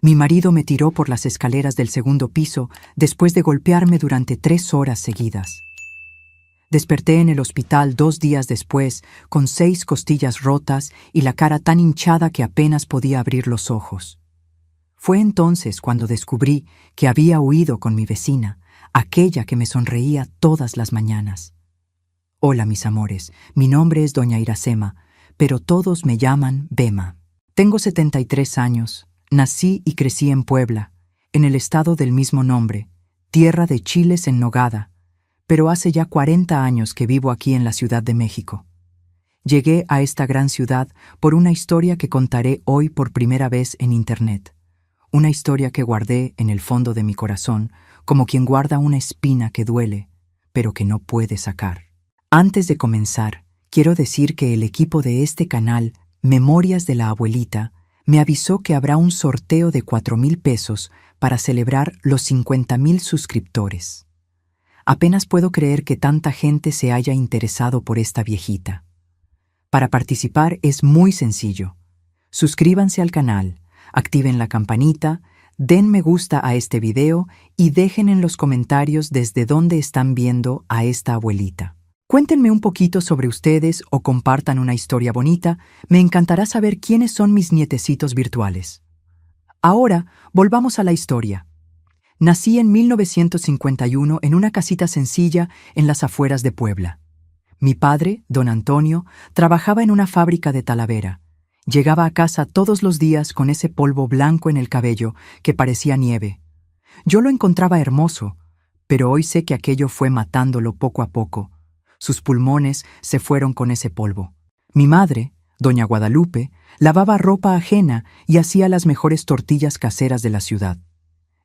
Mi marido me tiró por las escaleras del segundo piso después de golpearme durante 3 horas seguidas. Desperté en el hospital 2 días después, con 6 costillas rotas y la cara tan hinchada que apenas podía abrir los ojos. Fue entonces cuando descubrí que había huido con mi vecina, aquella que me sonreía todas las mañanas. Hola, mis amores, mi nombre es doña Iracema, pero todos me llaman Bema. Tengo 73 años, nací y crecí en Puebla, en el estado del mismo nombre, tierra de chiles en nogada, pero hace ya 40 años que vivo aquí en la Ciudad de México. Llegué a esta gran ciudad por una historia que contaré hoy por primera vez en Internet. Una historia que guardé en el fondo de mi corazón, como quien guarda una espina que duele, pero que no puede sacar. Antes de comenzar, quiero decir que el equipo de este canal, Memorias de la Abuelita, me avisó que habrá un sorteo de 4,000 pesos para celebrar los 50,000 suscriptores. Apenas puedo creer que tanta gente se haya interesado por esta viejita. Para participar es muy sencillo. Suscríbanse al canal, activen la campanita, den me gusta a este video y dejen en los comentarios desde dónde están viendo a esta abuelita. Cuéntenme un poquito sobre ustedes o compartan una historia bonita. Me encantará saber quiénes son mis nietecitos virtuales. Ahora, volvamos a la historia. Nací en 1951 en una casita sencilla en las afueras de Puebla. Mi padre, don Antonio, trabajaba en una fábrica de Talavera. Llegaba a casa todos los días con ese polvo blanco en el cabello que parecía nieve. Yo lo encontraba hermoso, pero hoy sé que aquello fue matándolo poco a poco. Sus pulmones se fueron con ese polvo. Mi madre, doña Guadalupe, lavaba ropa ajena y hacía las mejores tortillas caseras de la ciudad.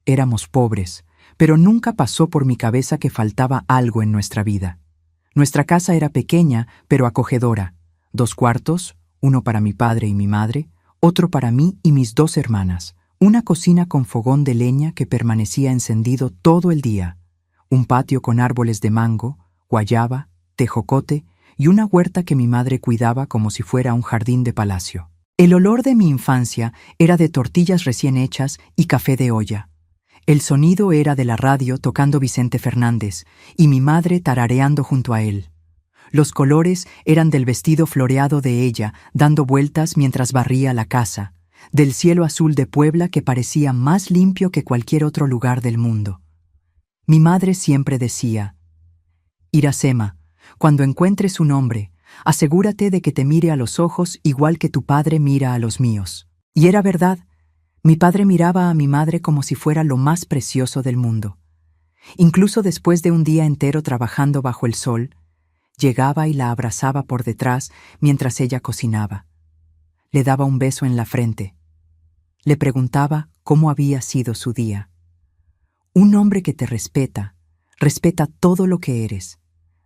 Éramos pobres, pero nunca pasó por mi cabeza que faltaba algo en nuestra vida. Nuestra casa era pequeña, pero acogedora. 2 cuartos, uno para mi padre y mi madre, otro para mí y mis 2 hermanas, una cocina con fogón de leña que permanecía encendido todo el día, un patio con árboles de mango, guayaba, tejocote y una huerta que mi madre cuidaba como si fuera un jardín de palacio. El olor de mi infancia era de tortillas recién hechas y café de olla. El sonido era de la radio tocando Vicente Fernández y mi madre tarareando junto a él. Los colores eran del vestido floreado de ella, dando vueltas mientras barría la casa, del cielo azul de Puebla que parecía más limpio que cualquier otro lugar del mundo. Mi madre siempre decía: Iracema, cuando encuentres un hombre, asegúrate de que te mire a los ojos igual que tu padre mira a los míos. Y era verdad. Mi padre miraba a mi madre como si fuera lo más precioso del mundo. Incluso después de un día entero trabajando bajo el sol, llegaba y la abrazaba por detrás mientras ella cocinaba. Le daba un beso en la frente. Le preguntaba cómo había sido su día. Un hombre que te respeta todo lo que eres,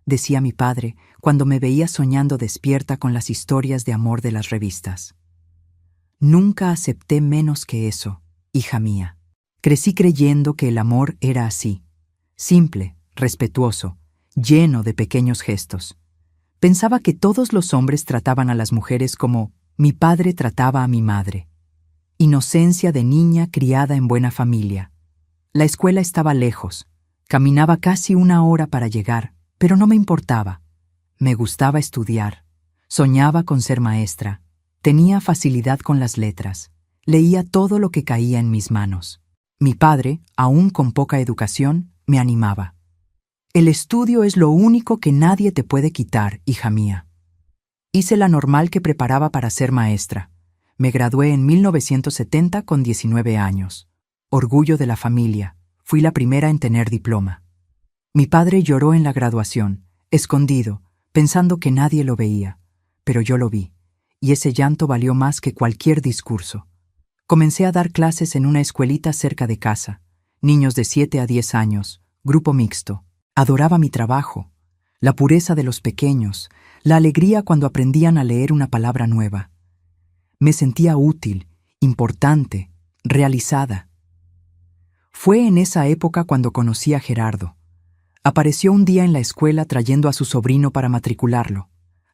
decía mi padre cuando me veía soñando despierta con las historias de amor de las revistas. Nunca acepté menos que eso, hija mía. Crecí creyendo que el amor era así, simple, respetuoso, lleno de pequeños gestos. Pensaba que todos los hombres trataban a las mujeres como mi padre trataba a mi madre. Inocencia de niña criada en buena familia. La escuela estaba lejos. Caminaba casi 1 hora para llegar, pero no me importaba. Me gustaba estudiar. Soñaba con ser maestra. Tenía facilidad con las letras. Leía todo lo que caía en mis manos. Mi padre, aún con poca educación, me animaba. El estudio es lo único que nadie te puede quitar, hija mía. Hice la normal que preparaba para ser maestra. Me gradué en 1970 con 19 años. Orgullo de la familia. Fui la primera en tener diploma. Mi padre lloró en la graduación, escondido, pensando que nadie lo veía, pero yo lo vi. Y ese llanto valió más que cualquier discurso. Comencé a dar clases en una escuelita cerca de casa, niños de 7 a 10 años, grupo mixto. Adoraba mi trabajo, la pureza de los pequeños, la alegría cuando aprendían a leer una palabra nueva. Me sentía útil, importante, realizada. Fue en esa época cuando conocí a Gerardo. Apareció un día en la escuela trayendo a su sobrino para matricularlo.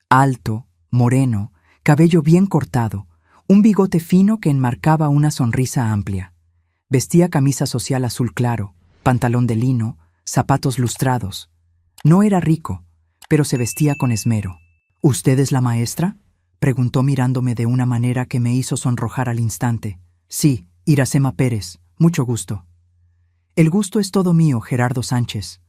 Alto, moreno, cabello bien cortado, un bigote fino que enmarcaba una sonrisa amplia. Vestía camisa social azul claro, pantalón de lino, zapatos lustrados. No era rico, pero se vestía con esmero. ¿Usted es la maestra?, preguntó mirándome de una manera que me hizo sonrojar al instante. Sí, Iracema Pérez, mucho gusto. El gusto es todo mío, Gerardo Sánchez.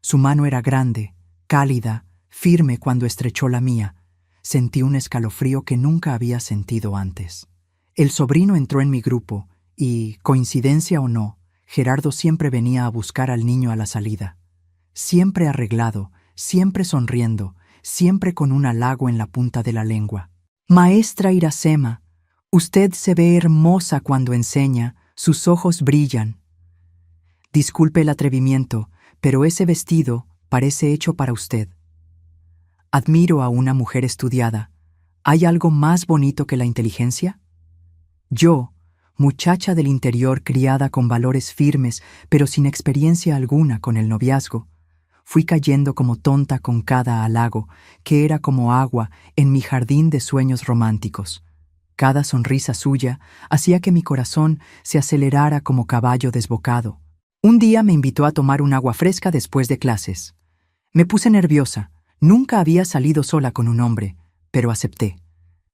Su mano era grande, cálida, firme cuando estrechó la mía. Sentí un escalofrío que nunca había sentido antes. El sobrino entró en mi grupo y, coincidencia o no, Gerardo siempre venía a buscar al niño a la salida. Siempre arreglado, siempre sonriendo, siempre con un halago en la punta de la lengua. Maestra Iracema, usted se ve hermosa cuando enseña, sus ojos brillan. Disculpe el atrevimiento, pero ese vestido parece hecho para usted. Admiro a una mujer estudiada. ¿Hay algo más bonito que la inteligencia? Yo, muchacha del interior criada con valores firmes, pero sin experiencia alguna con el noviazgo, fui cayendo como tonta con cada halago, que era como agua en mi jardín de sueños románticos. Cada sonrisa suya hacía que mi corazón se acelerara como caballo desbocado. Un día me invitó a tomar un agua fresca después de clases. Me puse nerviosa. Nunca había salido sola con un hombre, pero acepté.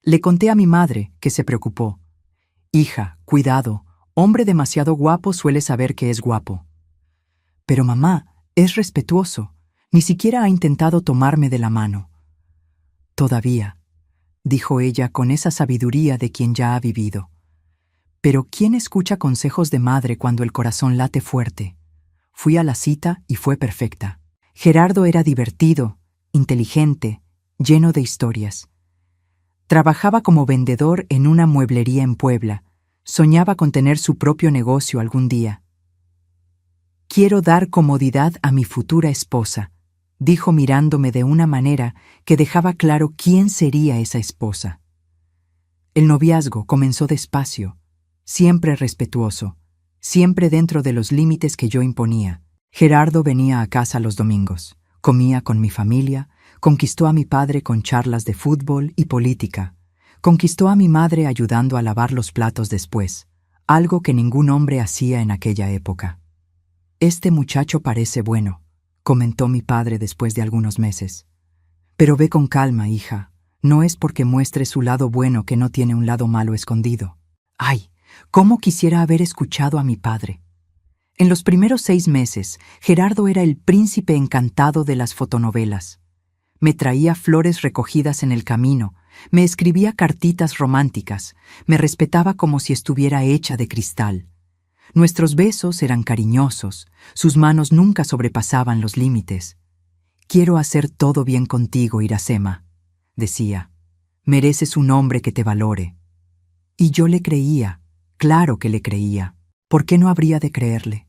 Le conté a mi madre, que se preocupó. Hija, cuidado, hombre demasiado guapo suele saber que es guapo. Pero mamá, es respetuoso. Ni siquiera ha intentado tomarme de la mano. Todavía, dijo ella con esa sabiduría de quien ya ha vivido. Pero ¿quién escucha consejos de madre cuando el corazón late fuerte? Fui a la cita y fue perfecta. Gerardo era divertido, inteligente, lleno de historias. Trabajaba como vendedor en una mueblería en Puebla. Soñaba con tener su propio negocio algún día. Quiero dar comodidad a mi futura esposa, dijo mirándome de una manera que dejaba claro quién sería esa esposa. El noviazgo comenzó despacio, siempre respetuoso, siempre dentro de los límites que yo imponía. Gerardo venía a casa los domingos, comía con mi familia, conquistó a mi padre con charlas de fútbol y política, conquistó a mi madre ayudando a lavar los platos después, algo que ningún hombre hacía en aquella época. Este muchacho parece bueno, comentó mi padre después de algunos meses. Pero ve con calma, hija, no es porque muestre su lado bueno que no tiene un lado malo escondido. ¡Ay! ¿Cómo quisiera haber escuchado a mi padre? En los primeros 6 meses, Gerardo era el príncipe encantado de las fotonovelas. Me traía flores recogidas en el camino, me escribía cartitas románticas, me respetaba como si estuviera hecha de cristal. Nuestros besos eran cariñosos, sus manos nunca sobrepasaban los límites. Quiero hacer todo bien contigo, Iracema, decía. Mereces un hombre que te valore. Y yo le creía, claro que le creía. ¿Por qué no habría de creerle?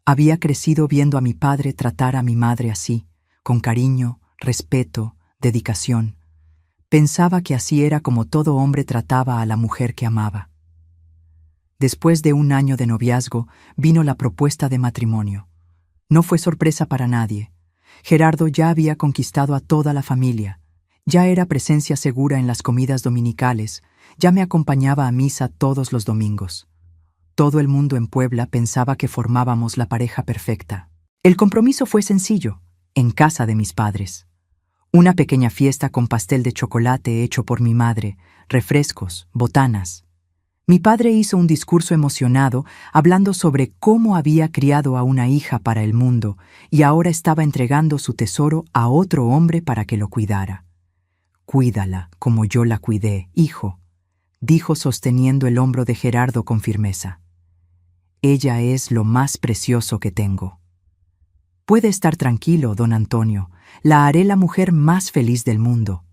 Había crecido viendo a mi padre tratar a mi madre así, con cariño, respeto, dedicación. Pensaba que así era como todo hombre trataba a la mujer que amaba. Después de 1 año de noviazgo, vino la propuesta de matrimonio. No fue sorpresa para nadie. Gerardo ya había conquistado a toda la familia. Ya era presencia segura en las comidas dominicales. Ya me acompañaba a misa todos los domingos. Todo el mundo en Puebla pensaba que formábamos la pareja perfecta. El compromiso fue sencillo, en casa de mis padres. Una pequeña fiesta con pastel de chocolate hecho por mi madre, refrescos, botanas. Mi padre hizo un discurso emocionado hablando sobre cómo había criado a una hija para el mundo y ahora estaba entregando su tesoro a otro hombre para que lo cuidara. Cuídala como yo la cuidé, hijo, dijo sosteniendo el hombro de Gerardo con firmeza. Ella es lo más precioso que tengo. Puede estar tranquilo, don Antonio, la haré la mujer más feliz del mundo.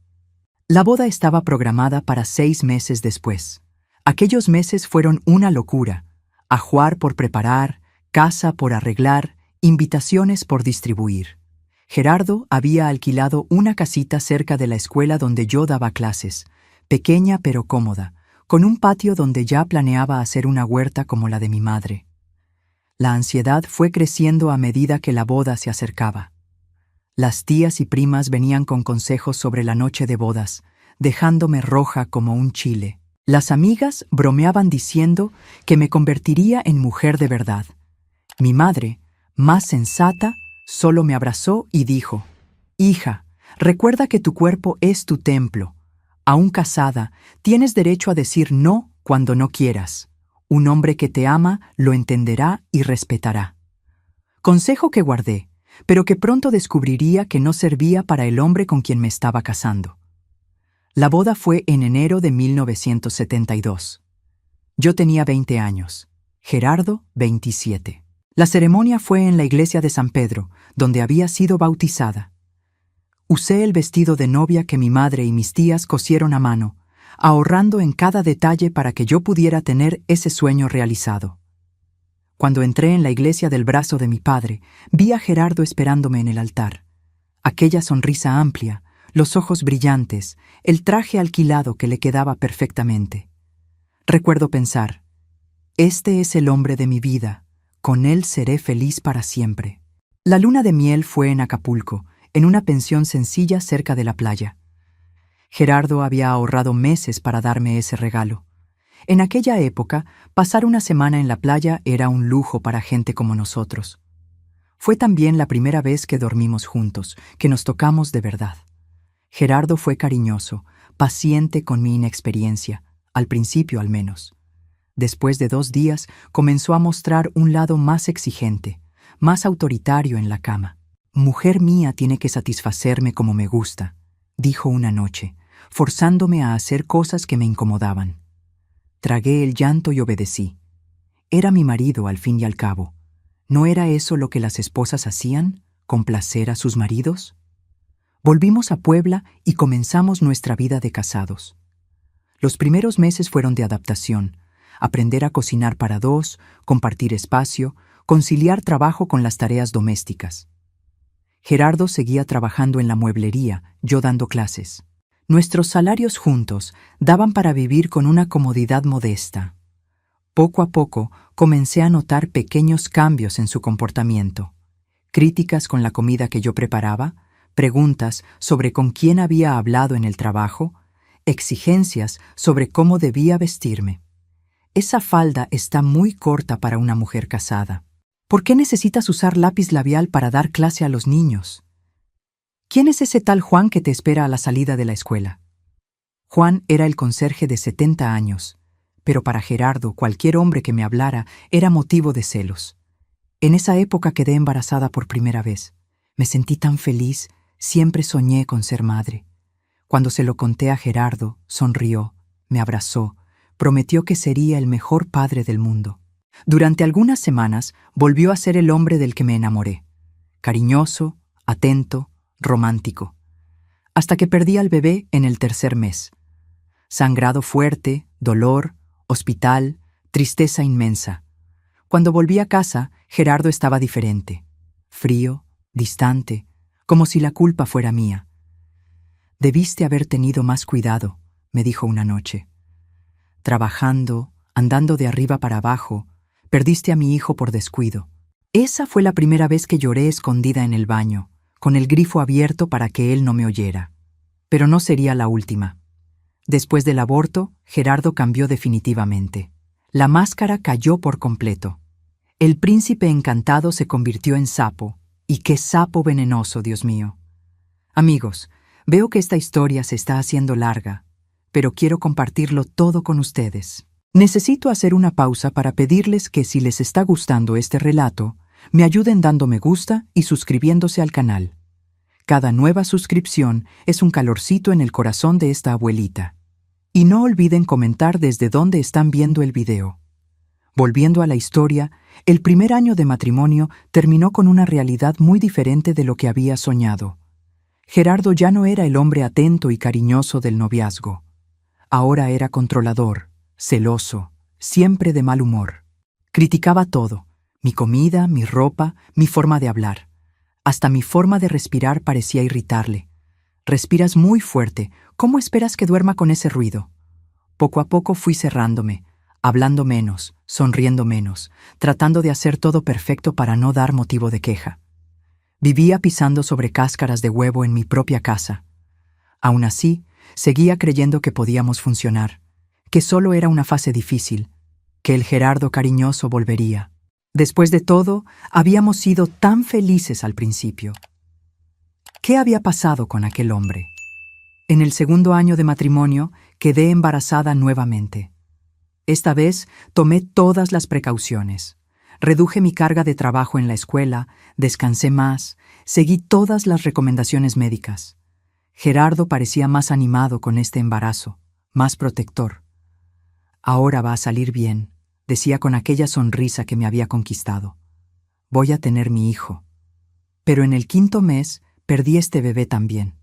La boda estaba programada para 6 meses después. Aquellos meses fueron una locura. Ajuar por preparar, casa por arreglar, invitaciones por distribuir. Gerardo había alquilado una casita cerca de la escuela donde yo daba clases, pequeña pero cómoda, con un patio donde ya planeaba hacer una huerta como la de mi madre. La ansiedad fue creciendo a medida que la boda se acercaba. Las tías y primas venían con consejos sobre la noche de bodas, dejándome roja como un chile. Las amigas bromeaban diciendo que me convertiría en mujer de verdad. Mi madre, más sensata, solo me abrazó y dijo: «Hija, recuerda que tu cuerpo es tu templo. Aún casada, tienes derecho a decir no cuando no quieras. Un hombre que te ama lo entenderá y respetará». Consejo que guardé, pero que pronto descubriría que no servía para el hombre con quien me estaba casando. La boda fue en enero de 1972. Yo tenía 20 años, Gerardo 27. La ceremonia fue en la iglesia de San Pedro, donde había sido bautizada. Usé el vestido de novia que mi madre y mis tías cosieron a mano, ahorrando en cada detalle para que yo pudiera tener ese sueño realizado. Cuando entré en la iglesia del brazo de mi padre, vi a Gerardo esperándome en el altar. Aquella sonrisa amplia, los ojos brillantes, el traje alquilado que le quedaba perfectamente. Recuerdo pensar: este es el hombre de mi vida, con él seré feliz para siempre. La luna de miel fue en Acapulco, en una pensión sencilla cerca de la playa. Gerardo había ahorrado meses para darme ese regalo. En aquella época, pasar una semana en la playa era un lujo para gente como nosotros. Fue también la primera vez que dormimos juntos, que nos tocamos de verdad. Gerardo fue cariñoso, paciente con mi inexperiencia, al principio al menos. Después de 2 días, comenzó a mostrar un lado más exigente, más autoritario en la cama. «Mujer mía tiene que satisfacerme como me gusta», dijo una noche, forzándome a hacer cosas que me incomodaban. Tragué el llanto y obedecí. Era mi marido al fin y al cabo. ¿No era eso lo que las esposas hacían, complacer a sus maridos? Volvimos a Puebla y comenzamos nuestra vida de casados. Los primeros meses fueron de adaptación, aprender a cocinar para 2, compartir espacio, conciliar trabajo con las tareas domésticas. Gerardo seguía trabajando en la mueblería, yo dando clases. Nuestros salarios juntos daban para vivir con una comodidad modesta. Poco a poco comencé a notar pequeños cambios en su comportamiento. Críticas con la comida que yo preparaba, preguntas sobre con quién había hablado en el trabajo, exigencias sobre cómo debía vestirme. «Esa falda está muy corta para una mujer casada. ¿Por qué necesitas usar lápiz labial para dar clase a los niños? ¿Quién es ese tal Juan que te espera a la salida de la escuela?» Juan era el conserje de 70 años, pero para Gerardo cualquier hombre que me hablara era motivo de celos. En esa época quedé embarazada por primera vez. Me sentí tan feliz, siempre soñé con ser madre. Cuando se lo conté a Gerardo, sonrió, me abrazó, prometió que sería el mejor padre del mundo. Durante algunas semanas volvió a ser el hombre del que me enamoré. Cariñoso, atento, romántico. Hasta que perdí al bebé en el 3er mes. Sangrado fuerte, dolor, hospital, tristeza inmensa. Cuando volví a casa, Gerardo estaba diferente. Frío, distante, como si la culpa fuera mía. «Debiste haber tenido más cuidado», me dijo una noche. «Trabajando, andando de arriba para abajo, perdiste a mi hijo por descuido». Esa fue la primera vez que lloré escondida en el baño, con el grifo abierto para que él no me oyera. Pero no sería la última. Después del aborto, Gerardo cambió definitivamente. La máscara cayó por completo. El príncipe encantado se convirtió en sapo. Y qué sapo venenoso, Dios mío. Amigos, veo que esta historia se está haciendo larga, pero quiero compartirlo todo con ustedes. Necesito hacer una pausa para pedirles que si les está gustando este relato, me ayuden dando me gusta y suscribiéndose al canal. Cada nueva suscripción es un calorcito en el corazón de esta abuelita. Y no olviden comentar desde dónde están viendo el video. Volviendo a la historia, el primer año de matrimonio terminó con una realidad muy diferente de lo que había soñado. Gerardo ya no era el hombre atento y cariñoso del noviazgo. Ahora era controlador, celoso, siempre de mal humor. Criticaba todo: mi comida, mi ropa, mi forma de hablar. Hasta mi forma de respirar parecía irritarle. «Respiras muy fuerte, ¿cómo esperas que duerma con ese ruido?» Poco a poco fui cerrándome, hablando menos, sonriendo menos, tratando de hacer todo perfecto para no dar motivo de queja. Vivía pisando sobre cáscaras de huevo en mi propia casa. Aún así, seguía creyendo que podíamos funcionar, que solo era una fase difícil, que el Gerardo cariñoso volvería. Después de todo, habíamos sido tan felices al principio. ¿Qué había pasado con aquel hombre? En el segundo año de matrimonio, quedé embarazada nuevamente. Esta vez tomé todas las precauciones. Reduje mi carga de trabajo en la escuela, descansé más, seguí todas las recomendaciones médicas. Gerardo parecía más animado con este embarazo, más protector. Ahora va a salir bien, decía con aquella sonrisa que me había conquistado. Voy a tener mi hijo. Pero en el 5.º mes perdí este bebé también.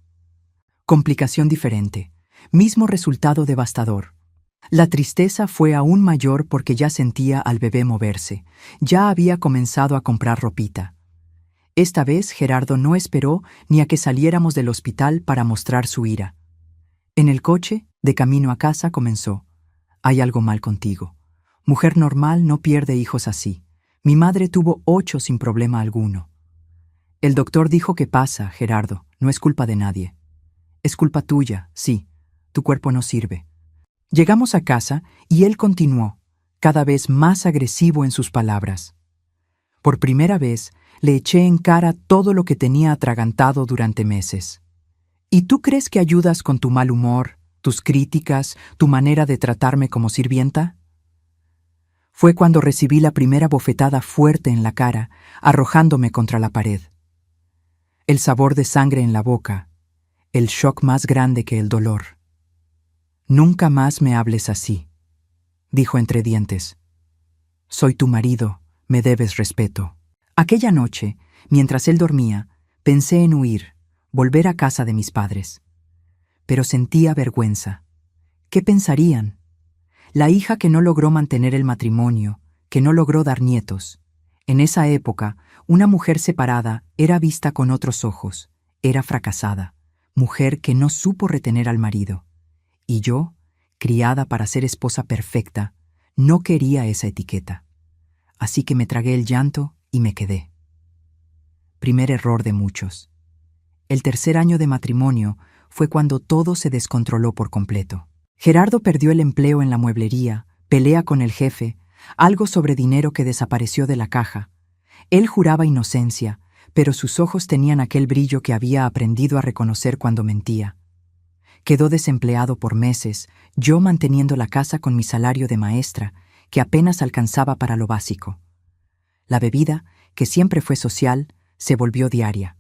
Complicación diferente, mismo resultado devastador. La tristeza fue aún mayor porque ya sentía al bebé moverse, ya había comenzado a comprar ropita. Esta vez Gerardo no esperó ni a que saliéramos del hospital para mostrar su ira. En el coche, de camino a casa, comenzó: «Hay algo mal contigo. Mujer normal no pierde hijos así. Mi madre tuvo 8 sin problema alguno». El doctor dijo: «¿Qué pasa, Gerardo? No es culpa de nadie». «Es culpa tuya, sí. Tu cuerpo no sirve». Llegamos a casa y él continuó, cada vez más agresivo en sus palabras. Por primera vez, le eché en cara todo lo que tenía atragantado durante meses. ¿Y tú crees que ayudas con tu mal humor, tus críticas, tu manera de tratarme como sirvienta? Fue cuando recibí la primera bofetada fuerte en la cara, arrojándome contra la pared. El sabor de sangre en la boca, el shock más grande que el dolor. «Nunca más me hables así», dijo entre dientes. «Soy tu marido, me debes respeto». Aquella noche, mientras él dormía, pensé en huir, volver a casa de mis padres. Pero sentía vergüenza. ¿Qué pensarían? La hija que no logró mantener el matrimonio, que no logró dar nietos. En esa época, una mujer separada era vista con otros ojos, era fracasada, mujer que no supo retener al marido. Y yo, criada para ser esposa perfecta, no quería esa etiqueta. Así que me tragué el llanto y me quedé. Primer error de muchos. El 3.er año de matrimonio fue cuando todo se descontroló por completo. Gerardo perdió el empleo en la mueblería, pelea con el jefe, algo sobre dinero que desapareció de la caja. Él juraba inocencia, pero sus ojos tenían aquel brillo que había aprendido a reconocer cuando mentía. Quedó desempleado por meses, yo manteniendo la casa con mi salario de maestra, que apenas alcanzaba para lo básico. La bebida, que siempre fue social, se volvió diaria.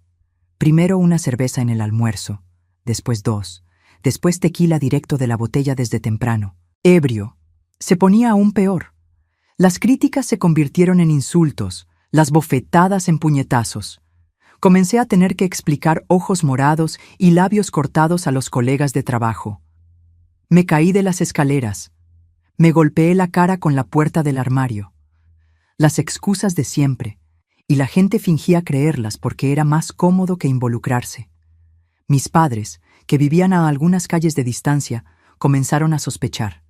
Primero una cerveza en el almuerzo, después 2, después tequila directo de la botella desde temprano. Ebrio. Se ponía aún peor. Las críticas se convirtieron en insultos, las bofetadas en puñetazos. Comencé a tener que explicar ojos morados y labios cortados a los colegas de trabajo. Me caí de las escaleras. Me golpeé la cara con la puerta del armario. Las excusas de siempre, y la gente fingía creerlas porque era más cómodo que involucrarse. Mis padres, que vivían a algunas calles de distancia, comenzaron a sospechar.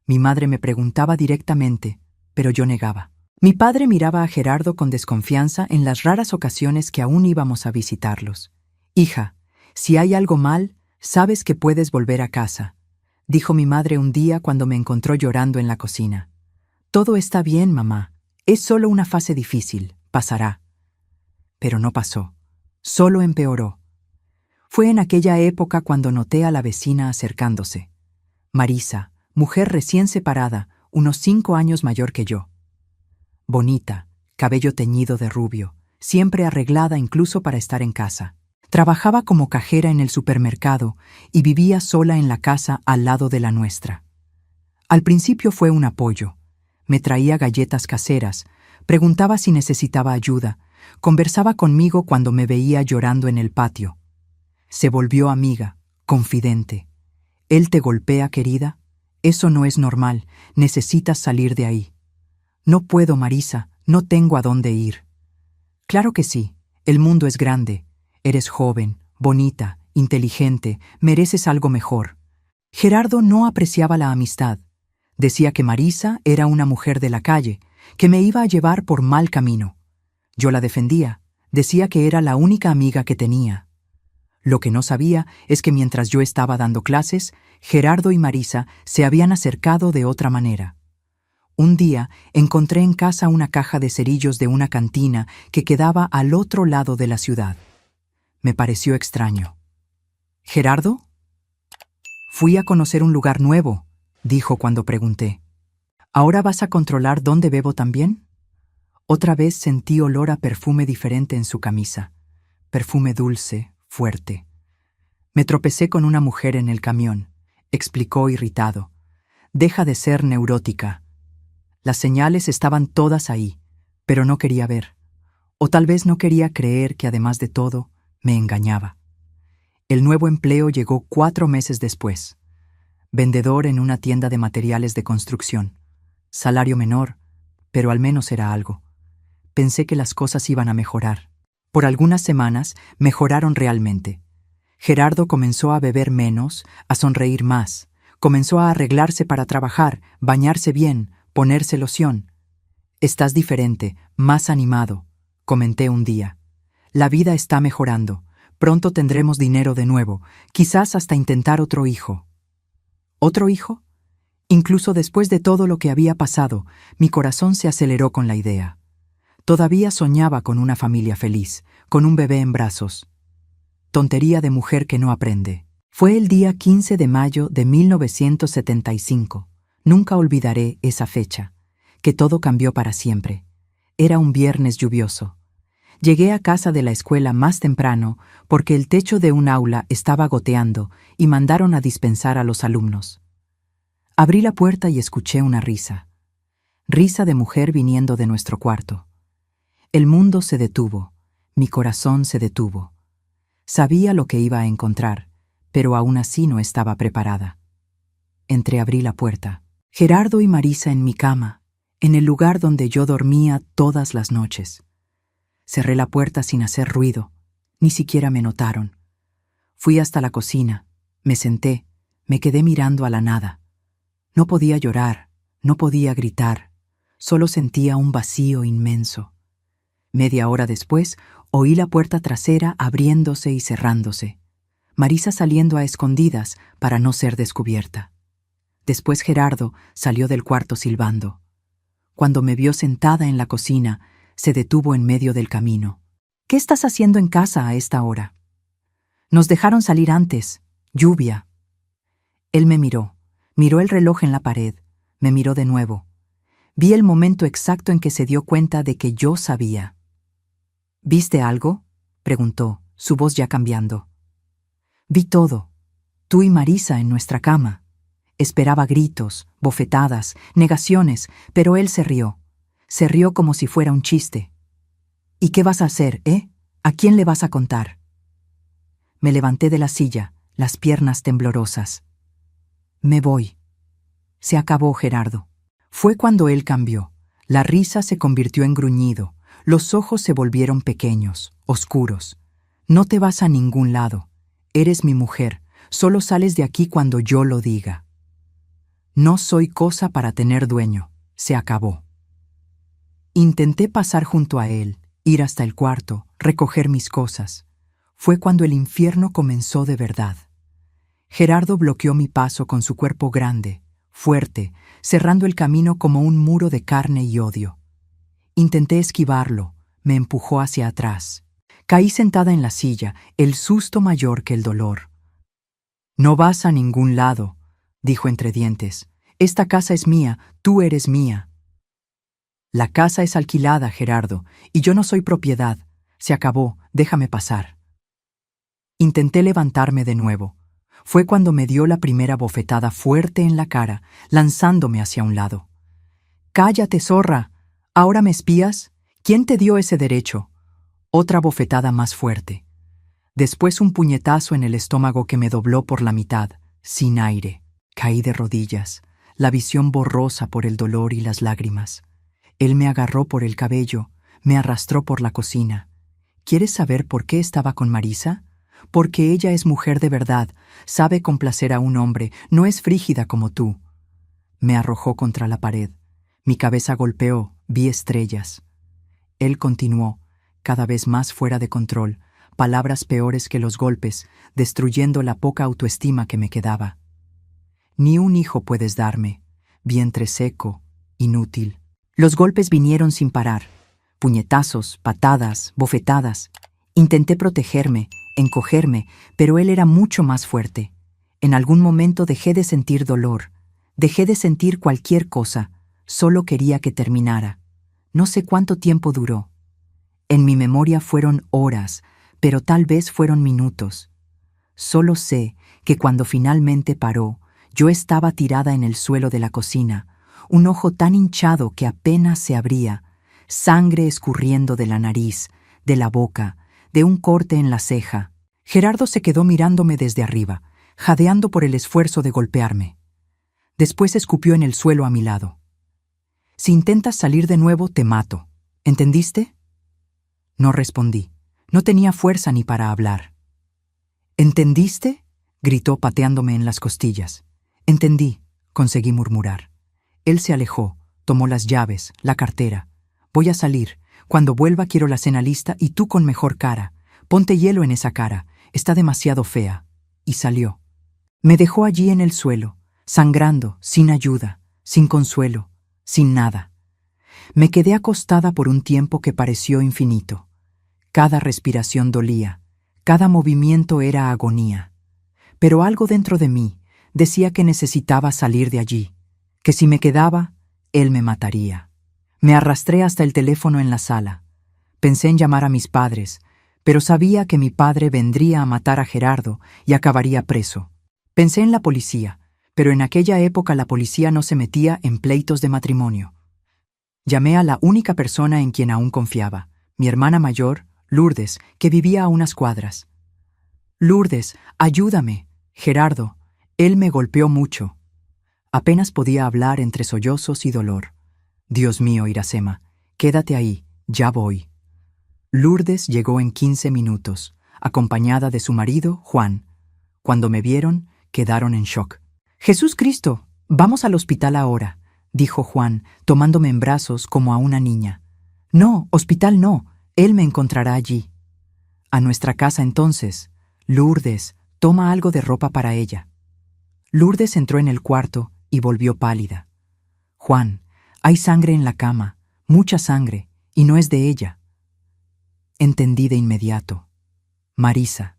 Mi madre me preguntaba directamente, pero yo negaba. Mi padre miraba a Gerardo con desconfianza en las raras ocasiones que aún íbamos a visitarlos. «Hija, si hay algo mal, sabes que puedes volver a casa», dijo mi madre un día cuando me encontró llorando en la cocina. «Todo está bien, mamá. Es solo una fase difícil. Pasará». Pero no pasó. Solo empeoró. Fue en aquella época cuando noté a la vecina acercándose. Marisa, mujer recién separada, unos 5 años mayor que yo. Bonita, cabello teñido de rubio, siempre arreglada incluso para estar en casa. Trabajaba como cajera en el supermercado y vivía sola en la casa al lado de la nuestra. Al principio fue un apoyo. Me traía galletas caseras, preguntaba si necesitaba ayuda, conversaba conmigo cuando me veía llorando en el patio. Se volvió amiga, confidente. «¿Él te golpea, querida? Eso no es normal, necesitas salir de ahí». «No puedo, Marisa, no tengo a dónde ir». «Claro que sí, el mundo es grande. Eres joven, bonita, inteligente, mereces algo mejor». Gerardo no apreciaba la amistad. Decía que Marisa era una mujer de la calle, que me iba a llevar por mal camino. Yo la defendía, decía que era la única amiga que tenía. Lo que no sabía es que mientras yo estaba dando clases, Gerardo y Marisa se habían acercado de otra manera. Un día encontré en casa una caja de cerillos de una cantina que quedaba al otro lado de la ciudad. Me pareció extraño. ¿Gerardo? Fui a conocer un lugar nuevo, dijo cuando pregunté. ¿Ahora vas a controlar dónde bebo también? Otra vez sentí olor a perfume diferente en su camisa. Perfume dulce, fuerte. Me tropecé con una mujer en el camión, explicó irritado. Deja de ser neurótica. Las señales estaban todas ahí, pero no quería ver. O tal vez no quería creer que además de todo, me engañaba. El nuevo empleo llegó 4 meses después. Vendedor en una tienda de materiales de construcción. Salario menor, pero al menos era algo. Pensé que las cosas iban a mejorar. Por algunas semanas mejoraron realmente. Gerardo comenzó a beber menos, a sonreír más. Comenzó a arreglarse para trabajar, bañarse bien, ponerse loción. Estás diferente, más animado, comenté un día. La vida está mejorando. Pronto tendremos dinero de nuevo, quizás hasta intentar otro hijo. ¿Otro hijo? Incluso después de todo lo que había pasado, mi corazón se aceleró con la idea. Todavía soñaba con una familia feliz, con un bebé en brazos. Tontería de mujer que no aprende. Fue el día 15 de mayo de 1975. Nunca olvidaré esa fecha, que todo cambió para siempre. Era un viernes lluvioso. Llegué a casa de la escuela más temprano porque el techo de un aula estaba goteando y mandaron a dispensar a los alumnos. Abrí la puerta y escuché una risa. Risa de mujer viniendo de nuestro cuarto. El mundo se detuvo, mi corazón se detuvo. Sabía lo que iba a encontrar, pero aún así no estaba preparada. Entreabrí la puerta. Gerardo y Marisa en mi cama, en el lugar donde yo dormía todas las noches. Cerré la puerta sin hacer ruido, ni siquiera me notaron. Fui hasta la cocina, me senté, me quedé mirando a la nada. No podía llorar, no podía gritar, solo sentía un vacío inmenso. Media hora después, oí la puerta trasera abriéndose y cerrándose. Marisa saliendo a escondidas para no ser descubierta. Después Gerardo salió del cuarto silbando. Cuando me vio sentada en la cocina, se detuvo en medio del camino. ¿Qué estás haciendo en casa a esta hora? Nos dejaron salir antes. Lluvia. Él me miró el reloj en la pared, me miró de nuevo. Vi el momento exacto en que se dio cuenta de que yo sabía. ¿Viste algo?, preguntó, su voz ya cambiando. Vi todo. Tú y Marisa en nuestra cama. Esperaba gritos, bofetadas, negaciones, pero él se rió. Se rió como si fuera un chiste. ¿Y qué vas a hacer, eh? ¿A quién le vas a contar? Me levanté de la silla, las piernas temblorosas. Me voy. Se acabó, Gerardo. Fue cuando él cambió. La risa se convirtió en gruñido. Los ojos se volvieron pequeños, oscuros. No te vas a ningún lado. Eres mi mujer. Solo sales de aquí cuando yo lo diga. No soy cosa para tener dueño. Se acabó. Intenté pasar junto a él, ir hasta el cuarto, recoger mis cosas. Fue cuando el infierno comenzó de verdad. Gerardo bloqueó mi paso con su cuerpo grande, fuerte, cerrando el camino como un muro de carne y odio. Intenté esquivarlo, me empujó hacia atrás. Caí sentada en la silla, el susto mayor que el dolor. No vas a ningún lado, dijo entre dientes. Esta casa es mía, tú eres mía. La casa es alquilada, Gerardo, y yo no soy propiedad. Se acabó, déjame pasar. Intenté levantarme de nuevo. Fue cuando me dio la primera bofetada fuerte en la cara, lanzándome hacia un lado. «¡Cállate, zorra! ¿Ahora me espías? ¿Quién te dio ese derecho?» Otra bofetada más fuerte. Después un puñetazo en el estómago que me dobló por la mitad, sin aire. Caí de rodillas, la visión borrosa por el dolor y las lágrimas. Él me agarró por el cabello, me arrastró por la cocina. ¿Quieres saber por qué estaba con Marisa? Porque ella es mujer de verdad, sabe complacer a un hombre, no es frígida como tú. Me arrojó contra la pared. Mi cabeza golpeó, vi estrellas. Él continuó, cada vez más fuera de control, palabras peores que los golpes, destruyendo la poca autoestima que me quedaba. Ni un hijo puedes darme, vientre seco, inútil. Los golpes vinieron sin parar, puñetazos, patadas, bofetadas. Intenté protegerme, encogerme, pero él era mucho más fuerte. En algún momento dejé de sentir dolor, dejé de sentir cualquier cosa, solo quería que terminara. No sé cuánto tiempo duró. En mi memoria fueron horas, pero tal vez fueron minutos. Solo sé que cuando finalmente paró, yo estaba tirada en el suelo de la cocina, un ojo tan hinchado que apenas se abría, sangre escurriendo de la nariz, de la boca, de un corte en la ceja. Gerardo se quedó mirándome desde arriba, jadeando por el esfuerzo de golpearme. Después escupió en el suelo a mi lado. Si intentas salir de nuevo, te mato. ¿Entendiste? No respondí. No tenía fuerza ni para hablar. ¿Entendiste?, gritó pateándome en las costillas. Entendí, conseguí murmurar. Él se alejó, tomó las llaves, la cartera. Voy a salir. Cuando vuelva quiero la cena lista y tú con mejor cara. Ponte hielo en esa cara. Está demasiado fea. Y salió. Me dejó allí en el suelo, sangrando, sin ayuda, sin consuelo, sin nada. Me quedé acostada por un tiempo que pareció infinito. Cada respiración dolía, cada movimiento era agonía. Pero algo dentro de mí decía que necesitaba salir de allí, que si me quedaba, él me mataría. Me arrastré hasta el teléfono en la sala. Pensé en llamar a mis padres, pero sabía que mi padre vendría a matar a Gerardo y acabaría preso. Pensé en la policía, pero en aquella época la policía no se metía en pleitos de matrimonio. Llamé a la única persona en quien aún confiaba, mi hermana mayor, Lourdes, que vivía a unas cuadras. Lourdes, ayúdame. Gerardo, él me golpeó mucho. Apenas podía hablar entre sollozos y dolor. Dios mío, Iracema, quédate ahí, ya voy. Lourdes llegó en 15 minutos, acompañada de su marido, Juan. Cuando me vieron, quedaron en shock. Jesús Cristo, vamos al hospital ahora, dijo Juan, tomándome en brazos como a una niña. No, hospital no, él me encontrará allí. A nuestra casa entonces. Lourdes, toma algo de ropa para ella. Lourdes entró en el cuarto y volvió pálida. Juan, hay sangre en la cama, mucha sangre, y no es de ella. Entendí de inmediato. Marisa.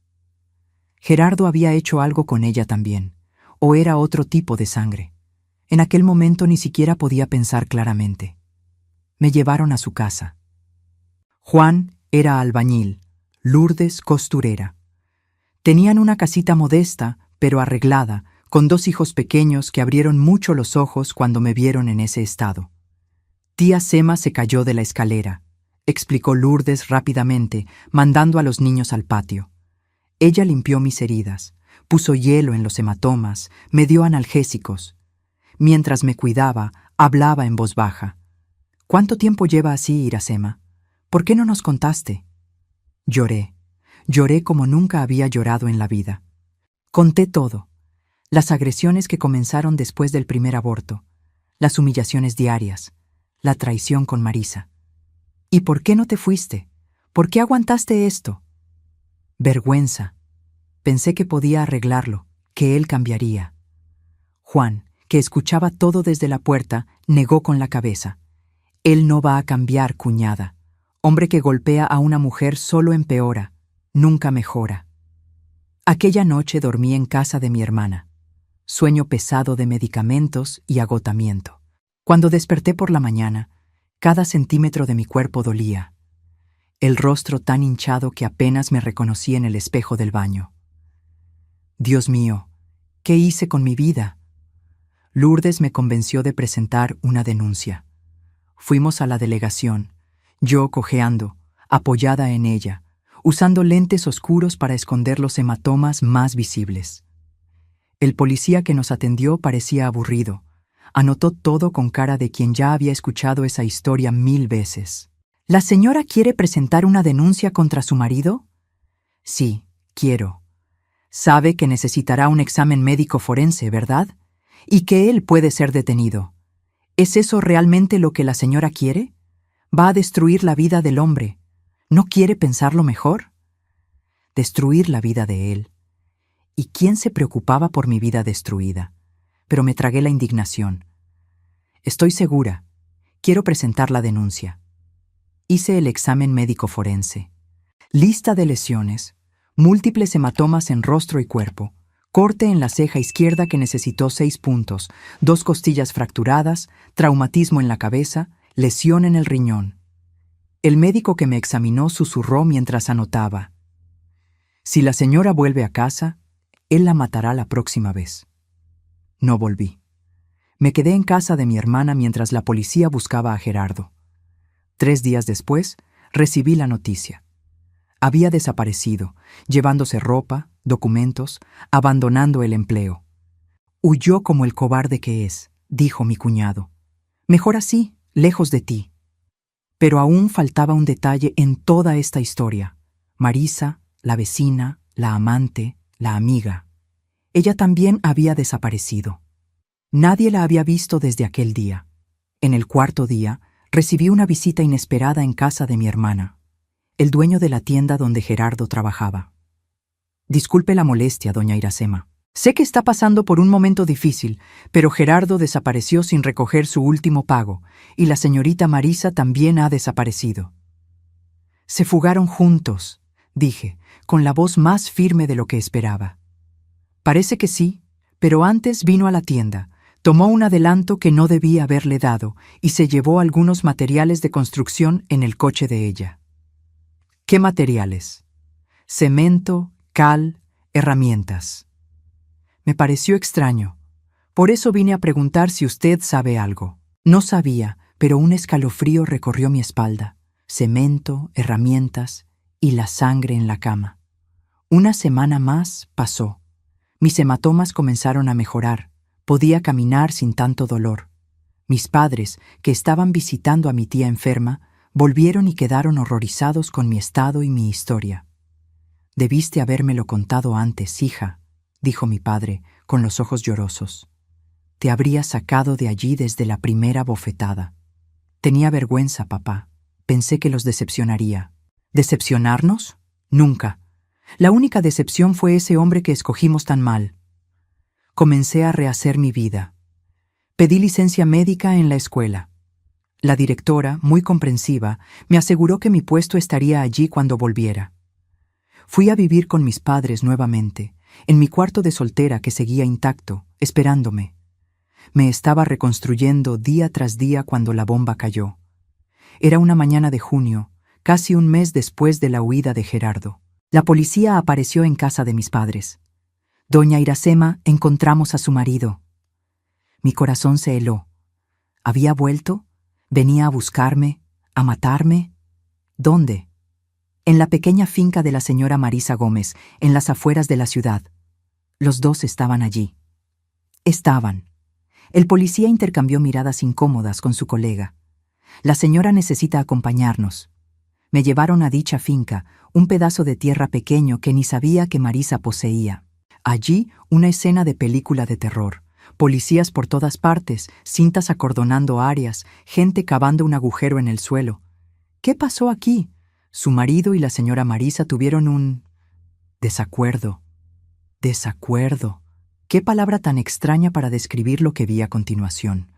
Gerardo había hecho algo con ella también, o era otro tipo de sangre. En aquel momento ni siquiera podía pensar claramente. Me llevaron a su casa. Juan era albañil, Lourdes costurera. Tenían una casita modesta, pero arreglada, con 2 hijos pequeños que abrieron mucho los ojos cuando me vieron en ese estado. Tía Sema se cayó de la escalera, explicó Lourdes rápidamente, mandando a los niños al patio. Ella limpió mis heridas, puso hielo en los hematomas, me dio analgésicos. Mientras me cuidaba, hablaba en voz baja. ¿Cuánto tiempo lleva así, Iracema? ¿Por qué no nos contaste? Lloré. Lloré como nunca había llorado en la vida. Conté todo. Las agresiones que comenzaron después del primer aborto, las humillaciones diarias, la traición con Marisa. ¿Y por qué no te fuiste? ¿Por qué aguantaste esto? Vergüenza. Pensé que podía arreglarlo, que él cambiaría. Juan, que escuchaba todo desde la puerta, negó con la cabeza. Él no va a cambiar, cuñada. Hombre que golpea a una mujer solo empeora, nunca mejora. Aquella noche dormí en casa de mi hermana. Sueño pesado de medicamentos y agotamiento. Cuando desperté por la mañana, cada centímetro de mi cuerpo dolía. El rostro tan hinchado que apenas me reconocí en el espejo del baño. Dios mío, ¿qué hice con mi vida? Lourdes me convenció de presentar una denuncia. Fuimos a la delegación, yo cojeando, apoyada en ella, usando lentes oscuros para esconder los hematomas más visibles. El policía que nos atendió parecía aburrido. Anotó todo con cara de quien ya había escuchado esa historia 1000 veces. ¿La señora quiere presentar una denuncia contra su marido? Sí, quiero. Sabe que necesitará un examen médico forense, ¿verdad? Y que él puede ser detenido. ¿Es eso realmente lo que la señora quiere? Va a destruir la vida del hombre. ¿No quiere pensarlo mejor? destruir la vida de él. ¿Y quién se preocupaba por mi vida destruida? Pero me tragué la indignación. Estoy segura. Quiero presentar la denuncia. Hice el examen médico forense. Lista de lesiones, múltiples hematomas en rostro y cuerpo, corte en la ceja izquierda que necesitó 6 puntos, 2 costillas fracturadas, traumatismo en la cabeza, lesión en el riñón. El médico que me examinó susurró mientras anotaba: si la señora vuelve a casa, él la matará la próxima vez. No volví. Me quedé en casa de mi hermana mientras la policía buscaba a Gerardo. 3 días después, recibí la noticia. Había desaparecido, llevándose ropa, documentos, abandonando el empleo. Huyó como el cobarde que es, dijo mi cuñado. Mejor así, lejos de ti. Pero aún faltaba un detalle en toda esta historia. Marisa, la vecina, la amante, la amiga. Ella también había desaparecido. Nadie la había visto desde aquel día. En el 4.º día, recibí una visita inesperada en casa de mi hermana, el dueño de la tienda donde Gerardo trabajaba. Disculpe la molestia, doña Iracema. Sé que está pasando por un momento difícil, pero Gerardo desapareció sin recoger su último pago, y la señorita Marisa también ha desaparecido. Se fugaron juntos, dije, con la voz más firme de lo que esperaba. Parece que sí, pero antes vino a la tienda, tomó un adelanto que no debía haberle dado y se llevó algunos materiales de construcción en el coche de ella. ¿Qué materiales? Cemento, cal, herramientas. Me pareció extraño. Por eso vine a preguntar si usted sabe algo. No sabía, pero un escalofrío recorrió mi espalda. Cemento, herramientas y la sangre en la cama. Una semana más pasó. Mis hematomas comenzaron a mejorar. Podía caminar sin tanto dolor. Mis padres, que estaban visitando a mi tía enferma, volvieron y quedaron horrorizados con mi estado y mi historia. Debiste habérmelo contado antes, hija, dijo mi padre, con los ojos llorosos. Te habría sacado de allí desde la primera bofetada. Tenía vergüenza, papá. Pensé que los decepcionaría. ¿Decepcionarnos? Nunca. La única decepción fue ese hombre que escogimos tan mal. Comencé a rehacer mi vida. Pedí licencia médica en la escuela. La directora, muy comprensiva, me aseguró que mi puesto estaría allí cuando volviera. Fui a vivir con mis padres nuevamente, en mi cuarto de soltera que seguía intacto, esperándome. Me estaba reconstruyendo día tras día cuando la bomba cayó. Era una mañana de junio, casi un mes después de la huida de Gerardo. La policía apareció en casa de mis padres. Doña Iracema, encontramos a su marido. Mi corazón se heló. ¿Había vuelto? ¿Venía a buscarme? ¿A matarme? ¿Dónde? En la pequeña finca de la señora Marisa Gómez, en las afueras de la ciudad. Los dos estaban allí. Estaban. El policía intercambió miradas incómodas con su colega. La señora necesita acompañarnos. Me llevaron a dicha finca, un pedazo de tierra pequeño que ni sabía que Marisa poseía. Allí, una escena de película de terror. Policías por todas partes, cintas acordonando áreas, gente cavando un agujero en el suelo. ¿Qué pasó aquí? Su marido y la señora Marisa tuvieron un desacuerdo. Desacuerdo. Qué palabra tan extraña para describir lo que vi a continuación.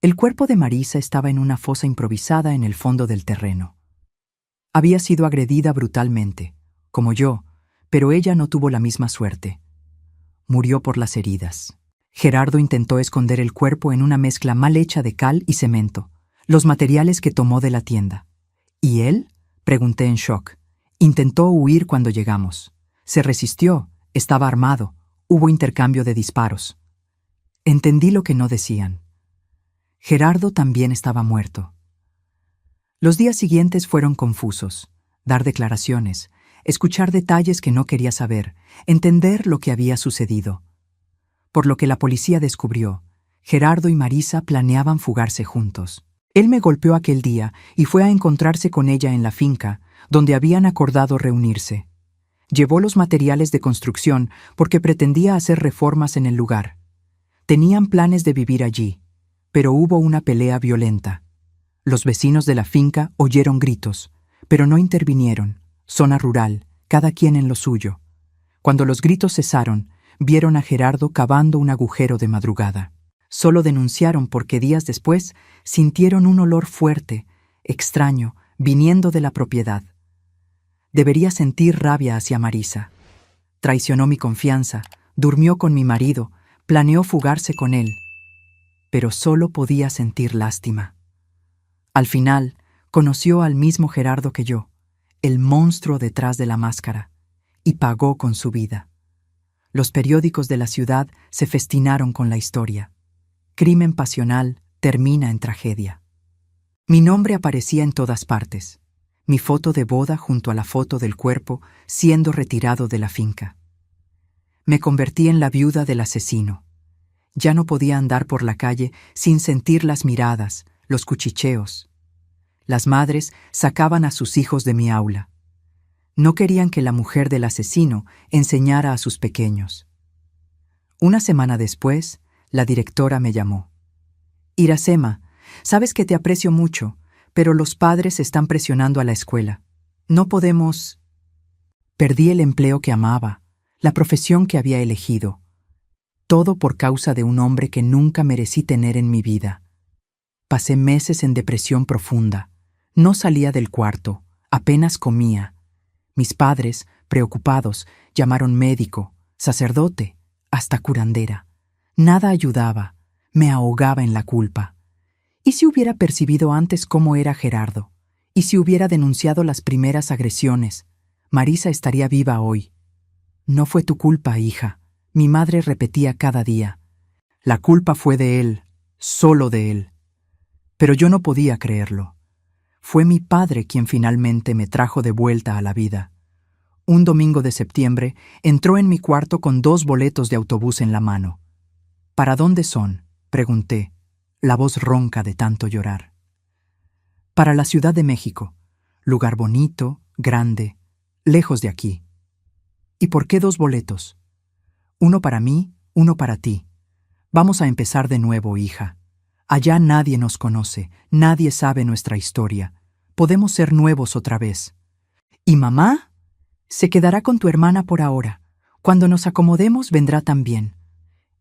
El cuerpo de Marisa estaba en una fosa improvisada en el fondo del terreno. Había sido agredida brutalmente, como yo, pero ella no tuvo la misma suerte. Murió por las heridas. Gerardo intentó esconder el cuerpo en una mezcla mal hecha de cal y cemento, los materiales que tomó de la tienda. ¿Y él? Pregunté en shock. Intentó huir cuando llegamos. Se resistió, estaba armado, hubo intercambio de disparos. Entendí lo que no decían. Gerardo también estaba muerto. Los días siguientes fueron confusos. Dar declaraciones, escuchar detalles que no quería saber, entender lo que había sucedido. Por lo que la policía descubrió, Gerardo y Marisa planeaban fugarse juntos. Él me golpeó aquel día y fue a encontrarse con ella en la finca, donde habían acordado reunirse. Llevó los materiales de construcción porque pretendía hacer reformas en el lugar. Tenían planes de vivir allí, pero hubo una pelea violenta. Los vecinos de la finca oyeron gritos, pero no intervinieron. Zona rural, cada quien en lo suyo. Cuando los gritos cesaron, vieron a Gerardo cavando un agujero de madrugada. Solo denunciaron porque días después sintieron un olor fuerte, extraño, viniendo de la propiedad. Debería sentir rabia hacia Marisa. Traicionó mi confianza, durmió con mi marido, planeó fugarse con él. Pero solo podía sentir lástima. Al final, conoció al mismo Gerardo que yo, el monstruo detrás de la máscara, y pagó con su vida. Los periódicos de la ciudad se festinaron con la historia. Crimen pasional termina en tragedia. Mi nombre aparecía en todas partes. Mi foto de boda junto a la foto del cuerpo siendo retirado de la finca. Me convertí en la viuda del asesino. Ya no podía andar por la calle sin sentir las miradas, los cuchicheos. Las madres sacaban a sus hijos de mi aula. No querían que la mujer del asesino enseñara a sus pequeños. Una semana después, la directora me llamó. Iracema, sabes que te aprecio mucho, pero los padres están presionando a la escuela. No podemos... Perdí el empleo que amaba, la profesión que había elegido. Todo por causa de un hombre que nunca merecí tener en mi vida. Pasé meses en depresión profunda. No salía del cuarto, apenas comía. Mis padres, preocupados, llamaron médico, sacerdote, hasta curandera. Nada ayudaba, me ahogaba en la culpa. ¿Y si hubiera percibido antes cómo era Gerardo? ¿Y si hubiera denunciado las primeras agresiones? Marisa estaría viva hoy. No fue tu culpa, hija, mi madre repetía cada día. La culpa fue de él, solo de él. Pero yo no podía creerlo. Fue mi padre quien finalmente me trajo de vuelta a la vida. Un domingo de septiembre entró en mi cuarto con 2 boletos de autobús en la mano. ¿Para dónde son?, pregunté, la voz ronca de tanto llorar. Para la Ciudad de México, lugar bonito, grande, lejos de aquí. ¿Y por qué 2 boletos? Uno para mí, uno para ti. Vamos a empezar de nuevo, hija. Allá nadie nos conoce, nadie sabe nuestra historia. Podemos ser nuevos otra vez. ¿Y mamá? Se quedará con tu hermana por ahora. Cuando nos acomodemos vendrá también.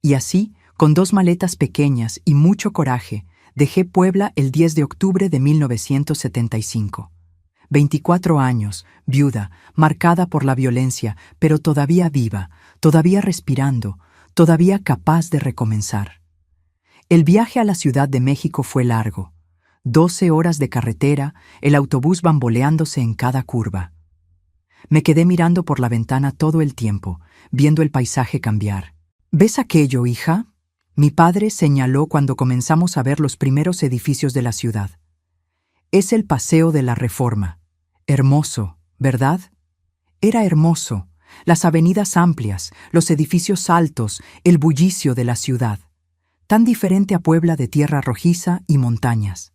Y así, con 2 maletas pequeñas y mucho coraje, dejé Puebla el 10 de octubre de 1975. 24 años, viuda, marcada por la violencia, pero todavía viva, todavía respirando, todavía capaz de recomenzar. El viaje a la Ciudad de México fue largo. 12 horas de carretera, el autobús bamboleándose en cada curva. Me quedé mirando por la ventana todo el tiempo, viendo el paisaje cambiar. ¿Ves aquello, hija?, mi padre señaló cuando comenzamos a ver los primeros edificios de la ciudad. Es el Paseo de la Reforma. Hermoso, ¿verdad? Era hermoso. Las avenidas amplias, los edificios altos, el bullicio de la ciudad. Tan diferente a Puebla de tierra rojiza y montañas.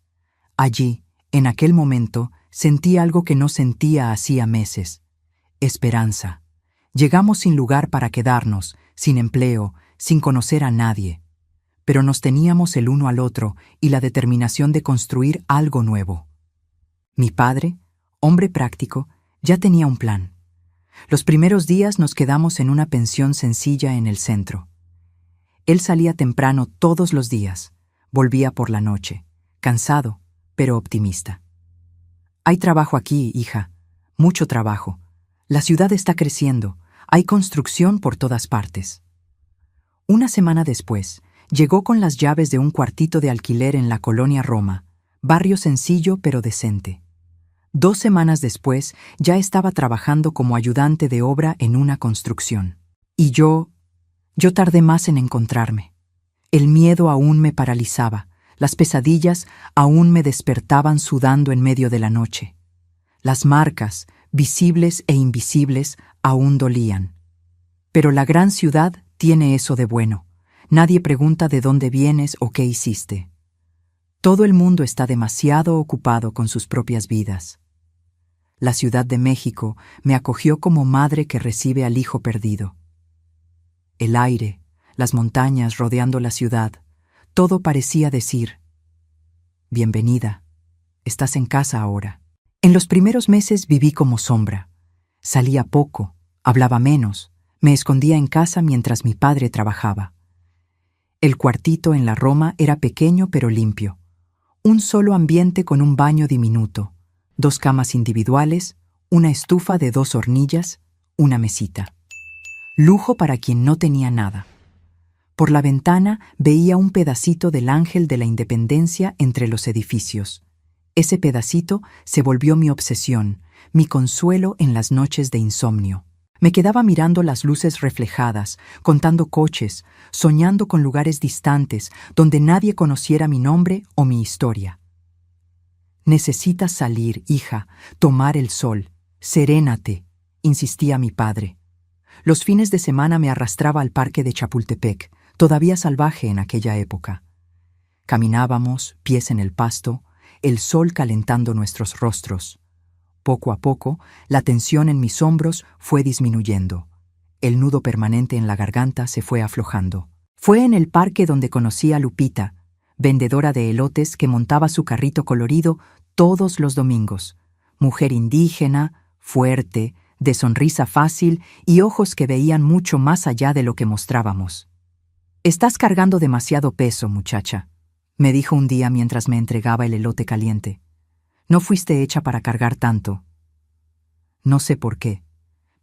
Allí, en aquel momento, sentí algo que no sentía hacía meses. Esperanza. Llegamos sin lugar para quedarnos, sin empleo, sin conocer a nadie. Pero nos teníamos el uno al otro y la determinación de construir algo nuevo. Mi padre, hombre práctico, ya tenía un plan. Los primeros días nos quedamos en una pensión sencilla en el centro. Él salía temprano todos los días, volvía por la noche, cansado, pero optimista. Hay trabajo aquí, hija, mucho trabajo. La ciudad está creciendo, hay construcción por todas partes. Una semana después, llegó con las llaves de un cuartito de alquiler en la colonia Roma, barrio sencillo pero decente. 2 semanas después, ya estaba trabajando como ayudante de obra en una construcción. Y yo tardé más en encontrarme. El miedo aún me paralizaba, las pesadillas aún me despertaban sudando en medio de la noche. Las marcas, visibles e invisibles, aún dolían. Pero la gran ciudad tiene eso de bueno. Nadie pregunta de dónde vienes o qué hiciste. Todo el mundo está demasiado ocupado con sus propias vidas. La Ciudad de México me acogió como madre que recibe al hijo perdido. El aire, las montañas rodeando la ciudad, todo parecía decir: bienvenida, estás en casa ahora. En los primeros meses viví como sombra. Salía poco, hablaba menos, me escondía en casa mientras mi padre trabajaba. El cuartito en la Roma era pequeño pero limpio. Un solo ambiente con un baño diminuto, 2 camas individuales, una estufa de 2 hornillas, una mesita. Lujo para quien no tenía nada. Por la ventana veía un pedacito del Ángel de la Independencia entre los edificios. Ese pedacito se volvió mi obsesión, mi consuelo en las noches de insomnio. Me quedaba mirando las luces reflejadas, contando coches, soñando con lugares distantes donde nadie conociera mi nombre o mi historia. «Necesitas salir, hija, tomar el sol. Serénate», insistía mi padre. Los fines de semana me arrastraba al parque de Chapultepec, todavía salvaje en aquella época. Caminábamos, pies en el pasto, el sol calentando nuestros rostros. Poco a poco, la tensión en mis hombros fue disminuyendo. El nudo permanente en la garganta se fue aflojando. Fue en el parque donde conocí a Lupita, vendedora de elotes que montaba su carrito colorido todos los domingos. Mujer indígena, fuerte, de sonrisa fácil y ojos que veían mucho más allá de lo que mostrábamos. «Estás cargando demasiado peso, muchacha», me dijo un día mientras me entregaba el elote caliente. «No fuiste hecha para cargar tanto». No sé por qué,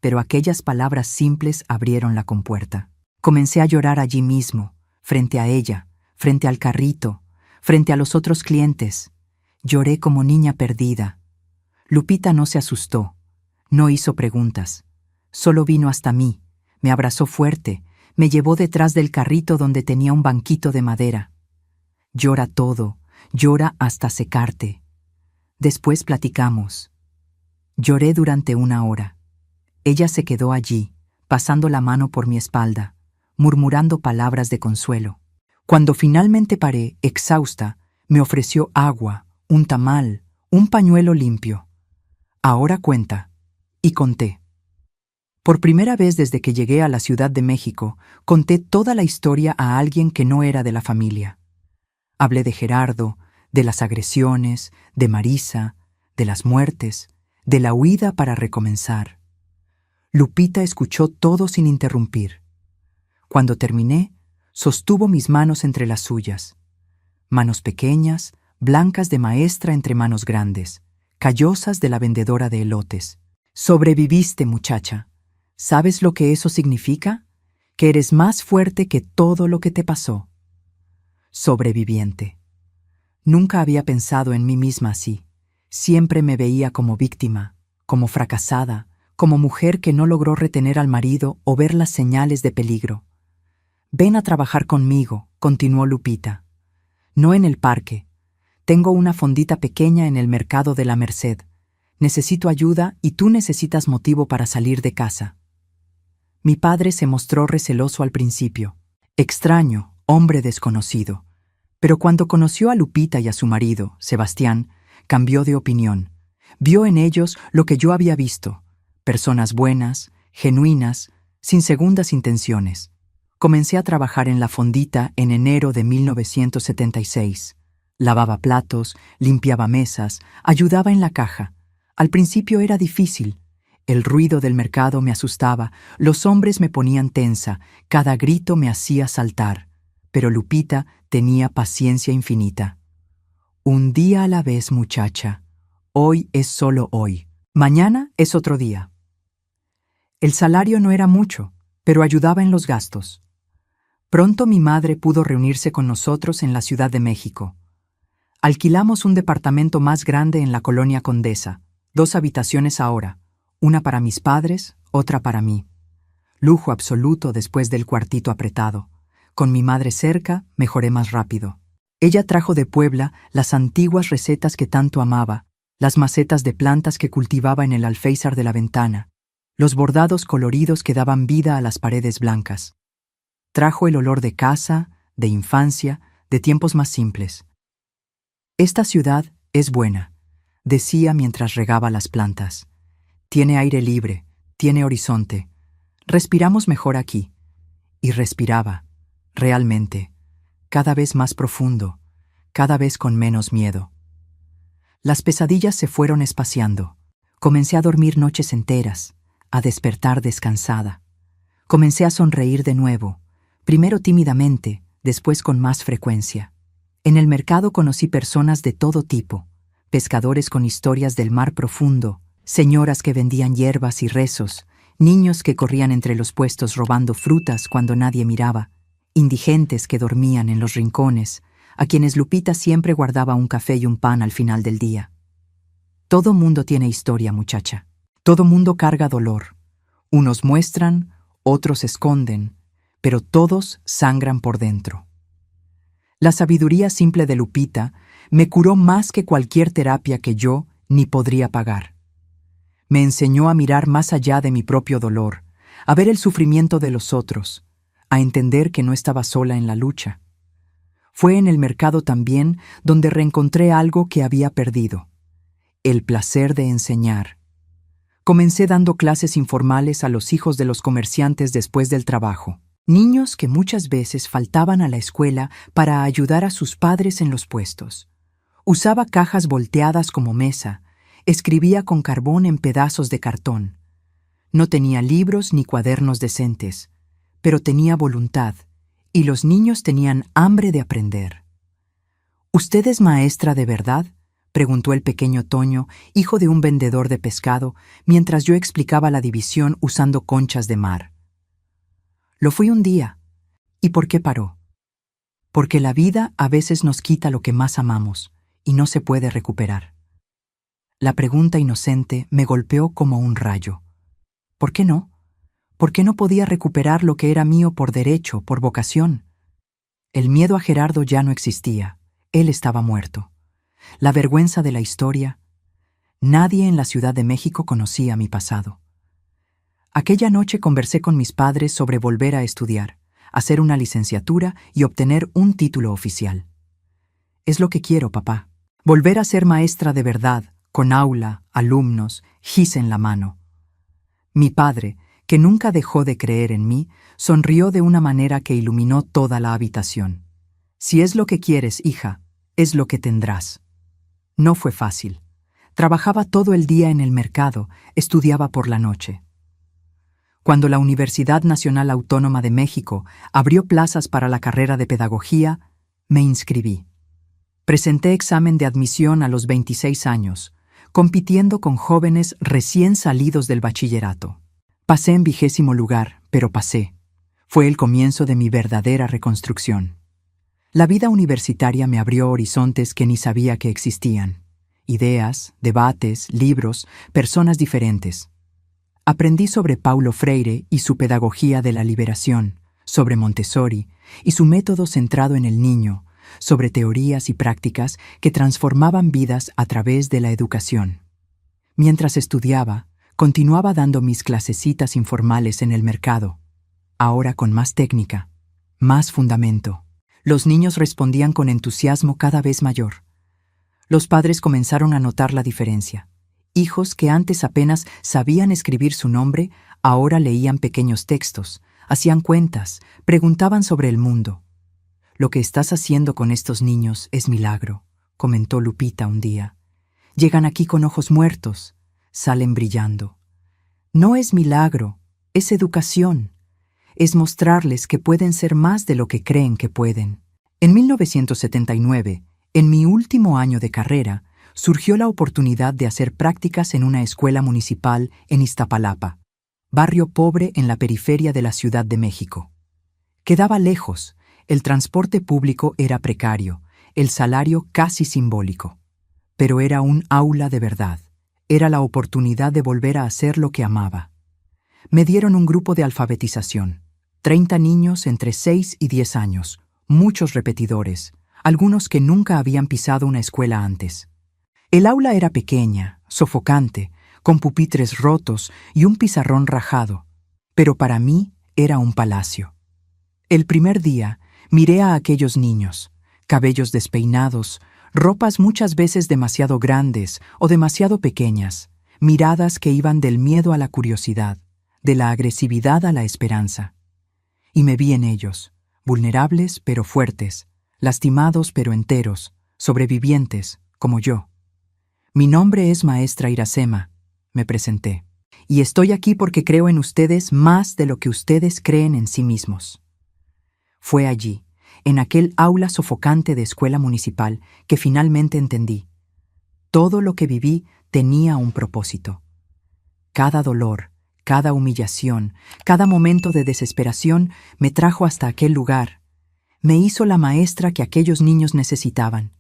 pero aquellas palabras simples abrieron la compuerta. Comencé a llorar allí mismo, frente a ella, frente al carrito, frente a los otros clientes. Lloré como niña perdida. Lupita no se asustó, no hizo preguntas. Solo vino hasta mí, me abrazó fuerte, me llevó detrás del carrito donde tenía un banquito de madera. «Llora todo, llora hasta secarte». Después platicamos. Lloré durante 1 hora. Ella se quedó allí, pasando la mano por mi espalda, murmurando palabras de consuelo. Cuando finalmente paré, exhausta, me ofreció agua, un tamal, un pañuelo limpio. «Ahora cuenta». Y conté. Por primera vez desde que llegué a la Ciudad de México, conté toda la historia a alguien que no era de la familia. Hablé de Gerardo, de las agresiones, de Marisa, de las muertes, de la huida para recomenzar. Lupita escuchó todo sin interrumpir. Cuando terminé, sostuvo mis manos entre las suyas. Manos pequeñas, blancas de maestra entre manos grandes, callosas de la vendedora de elotes. «Sobreviviste, muchacha. ¿Sabes lo que eso significa? Que eres más fuerte que todo lo que te pasó». Sobreviviente. Nunca había pensado en mí misma así. Siempre me veía como víctima, como fracasada, como mujer que no logró retener al marido o ver las señales de peligro. «Ven a trabajar conmigo», continuó Lupita. «No en el parque. Tengo una fondita pequeña en el mercado de la Merced. Necesito ayuda y tú necesitas motivo para salir de casa». Mi padre se mostró receloso al principio. Extraño, hombre desconocido. Pero cuando conoció a Lupita y a su marido, Sebastián, cambió de opinión. Vio en ellos lo que yo había visto: personas buenas, genuinas, sin segundas intenciones. Comencé a trabajar en la fondita en enero de 1976. Lavaba platos, limpiaba mesas, ayudaba en la caja. Al principio era difícil. El ruido del mercado me asustaba, los hombres me ponían tensa, cada grito me hacía saltar. Pero Lupita tenía paciencia infinita. «Un día a la vez, muchacha. Hoy es solo hoy. Mañana es otro día». El salario no era mucho, pero ayudaba en los gastos. Pronto mi madre pudo reunirse con nosotros en la Ciudad de México. Alquilamos un departamento más grande en la Colonia Condesa, 2 habitaciones ahora, una para mis padres, otra para mí. Lujo absoluto después del cuartito apretado. Con mi madre cerca, mejoré más rápido. Ella trajo de Puebla las antiguas recetas que tanto amaba, las macetas de plantas que cultivaba en el alféizar de la ventana, los bordados coloridos que daban vida a las paredes blancas. Trajo el olor de casa, de infancia, de tiempos más simples. «Esta ciudad es buena», decía mientras regaba las plantas. «Tiene aire libre, tiene horizonte. Respiramos mejor aquí». Y respiraba, realmente, cada vez más profundo, cada vez con menos miedo. Las pesadillas se fueron espaciando. Comencé a dormir noches enteras, a despertar descansada. Comencé a sonreír de nuevo, primero tímidamente, después con más frecuencia. En el mercado conocí personas de todo tipo, pescadores con historias del mar profundo, señoras que vendían hierbas y rezos, niños que corrían entre los puestos robando frutas cuando nadie miraba, indigentes que dormían en los rincones, a quienes Lupita siempre guardaba un café y un pan al final del día. Todo mundo tiene historia, muchacha. Todo mundo carga dolor. Unos muestran, otros esconden, pero todos sangran por dentro. La sabiduría simple de Lupita me curó más que cualquier terapia que yo ni podría pagar. Me enseñó a mirar más allá de mi propio dolor, a ver el sufrimiento de los otros, a entender que no estaba sola en la lucha. Fue en el mercado también donde reencontré algo que había perdido: el placer de enseñar. Comencé dando clases informales a los hijos de los comerciantes después del trabajo, niños que muchas veces faltaban a la escuela para ayudar a sus padres en los puestos. Usaba cajas volteadas como mesa, escribía con carbón en pedazos de cartón. No tenía libros ni cuadernos decentes, pero tenía voluntad, y los niños tenían hambre de aprender. ¿Usted es maestra de verdad?, preguntó el pequeño Toño, hijo de un vendedor de pescado, mientras yo explicaba la división usando conchas de mar. Lo fui un día. ¿Y por qué paró? Porque la vida a veces nos quita lo que más amamos, y no se puede recuperar. La pregunta inocente me golpeó como un rayo. ¿Por qué no? ¿Por qué no podía recuperar lo que era mío por derecho, por vocación? El miedo a Gerardo ya no existía. Él estaba muerto. La vergüenza de la historia. Nadie en la Ciudad de México conocía mi pasado. Aquella noche conversé con mis padres sobre volver a estudiar, hacer una licenciatura y obtener un título oficial. Es lo que quiero, papá. Volver a ser maestra de verdad, con aula, alumnos, gis en la mano. Mi padre, que nunca dejó de creer en mí, sonrió de una manera que iluminó toda la habitación. Si es lo que quieres, hija, es lo que tendrás. No fue fácil. Trabajaba todo el día en el mercado, estudiaba por la noche. Cuando la Universidad Nacional Autónoma de México abrió plazas para la carrera de pedagogía, me inscribí. Presenté examen de admisión a los 26 años, compitiendo con jóvenes recién salidos del bachillerato. Pasé en 20º lugar, pero pasé. Fue el comienzo de mi verdadera reconstrucción. La vida universitaria me abrió horizontes que ni sabía que existían. Ideas, debates, libros, personas diferentes. Aprendí sobre Paulo Freire y su pedagogía de la liberación, sobre Montessori y su método centrado en el niño, sobre teorías y prácticas que transformaban vidas a través de la educación. Mientras estudiaba, continuaba dando mis clasecitas informales en el mercado, ahora con más técnica, más fundamento. Los niños respondían con entusiasmo cada vez mayor. Los padres comenzaron a notar la diferencia. Hijos que antes apenas sabían escribir su nombre, ahora leían pequeños textos, hacían cuentas, preguntaban sobre el mundo. «Lo que estás haciendo con estos niños es milagro», comentó Lupita un día. «Llegan aquí con ojos muertos, salen brillando». No es milagro, es educación. Es mostrarles que pueden ser más de lo que creen que pueden. En 1979, en mi último año de carrera, surgió la oportunidad de hacer prácticas en una escuela municipal en Iztapalapa, barrio pobre en la periferia de la Ciudad de México. Quedaba lejos, el transporte público era precario, el salario casi simbólico. Pero era un aula de verdad, era la oportunidad de volver a hacer lo que amaba. Me dieron un grupo de alfabetización, 30 niños entre 6 y 10 años, muchos repetidores, algunos que nunca habían pisado una escuela antes. El aula era pequeña, sofocante, con pupitres rotos y un pizarrón rajado, pero para mí era un palacio. El primer día miré a aquellos niños, cabellos despeinados, ropas muchas veces demasiado grandes o demasiado pequeñas, miradas que iban del miedo a la curiosidad, de la agresividad a la esperanza. Y me vi en ellos, vulnerables pero fuertes, lastimados pero enteros, sobrevivientes, como yo. «Mi nombre es maestra Iracema», me presenté. y estoy aquí porque creo en ustedes más de lo que ustedes creen en sí mismos. Fue allí, en aquel aula sofocante de escuela municipal, que finalmente entendí. Todo lo que viví tenía un propósito. Cada dolor, cada humillación, cada momento de desesperación me trajo hasta aquel lugar. Me hizo la maestra que aquellos niños necesitaban.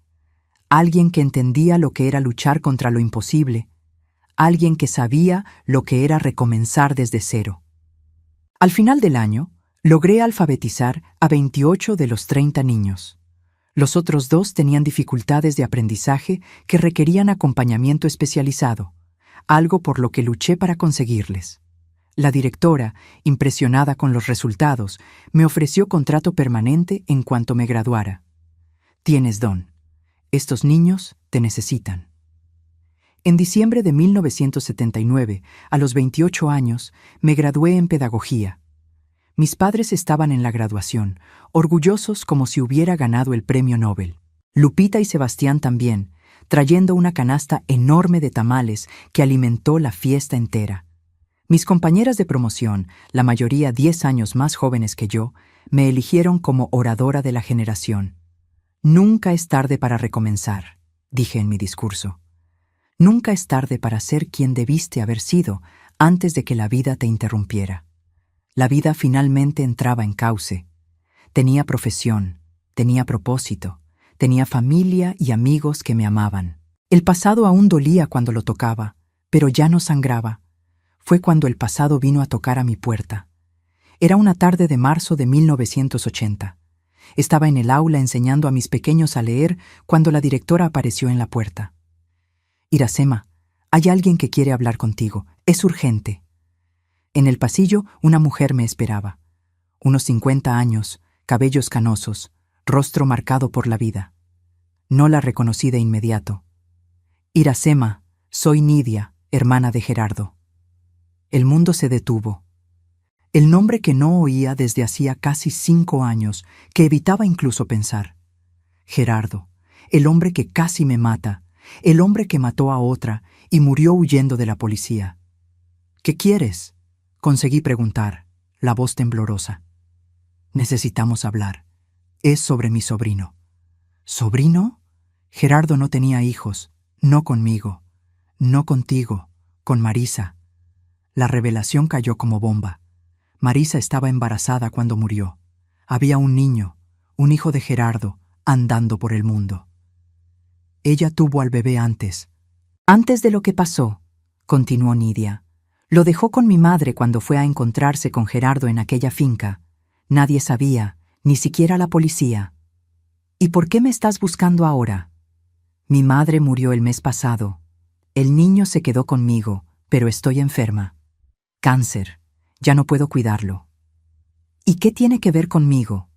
Alguien que entendía lo que era luchar contra lo imposible. Alguien que sabía lo que era recomenzar desde cero. Al final del año, logré alfabetizar a 28 de los 30 niños. Los otros 2 tenían dificultades de aprendizaje que requerían acompañamiento especializado, algo por lo que luché para conseguirles. La directora, impresionada con los resultados, me ofreció contrato permanente en cuanto me graduara. Tienes don. Estos niños te necesitan. En diciembre de 1979, a los 28 años, me gradué en pedagogía. Mis padres estaban en la graduación, orgullosos como si hubiera ganado el premio Nobel. Lupita y Sebastián también, trayendo una canasta enorme de tamales que alimentó la fiesta entera. Mis compañeras de promoción, la mayoría 10 años más jóvenes que yo, me eligieron como oradora de la generación. Nunca es tarde para recomenzar, dije en mi discurso. Nunca es tarde para ser quien debiste haber sido antes de que la vida te interrumpiera. La vida finalmente entraba en cauce. Tenía profesión, tenía propósito, tenía familia y amigos que me amaban. El pasado aún dolía cuando lo tocaba, pero ya no sangraba. Fue cuando el pasado vino a tocar a mi puerta. Era una tarde de marzo de 1980. Estaba en el aula enseñando a mis pequeños a leer cuando la directora apareció en la puerta. Iracema, hay alguien que quiere hablar contigo. Es urgente. En el pasillo, una mujer me esperaba. Unos 50 años, cabellos canosos, rostro marcado por la vida. No la reconocí de inmediato. Iracema, soy Nidia, hermana de Gerardo. El mundo se detuvo. El nombre que no oía desde hacía casi 5 años, que evitaba incluso pensar. Gerardo, el hombre que casi me mata, el hombre que mató a otra y murió huyendo de la policía. ¿Qué quieres?, conseguí preguntar, la voz temblorosa. Necesitamos hablar. Es sobre mi sobrino. ¿Sobrino? Gerardo no tenía hijos, no conmigo, no contigo, con Marisa. La revelación cayó como bomba. Marisa estaba embarazada cuando murió. Había un niño, un hijo de Gerardo, andando por el mundo. Ella tuvo al bebé antes. Antes de lo que pasó, continuó Nidia. Lo dejó con mi madre cuando fue a encontrarse con Gerardo en aquella finca. Nadie sabía, ni siquiera la policía. ¿Y por qué me estás buscando ahora? Mi madre murió el mes pasado. El niño se quedó conmigo, pero estoy enferma. Cáncer. Ya no puedo cuidarlo. ¿Y qué tiene que ver conmigo?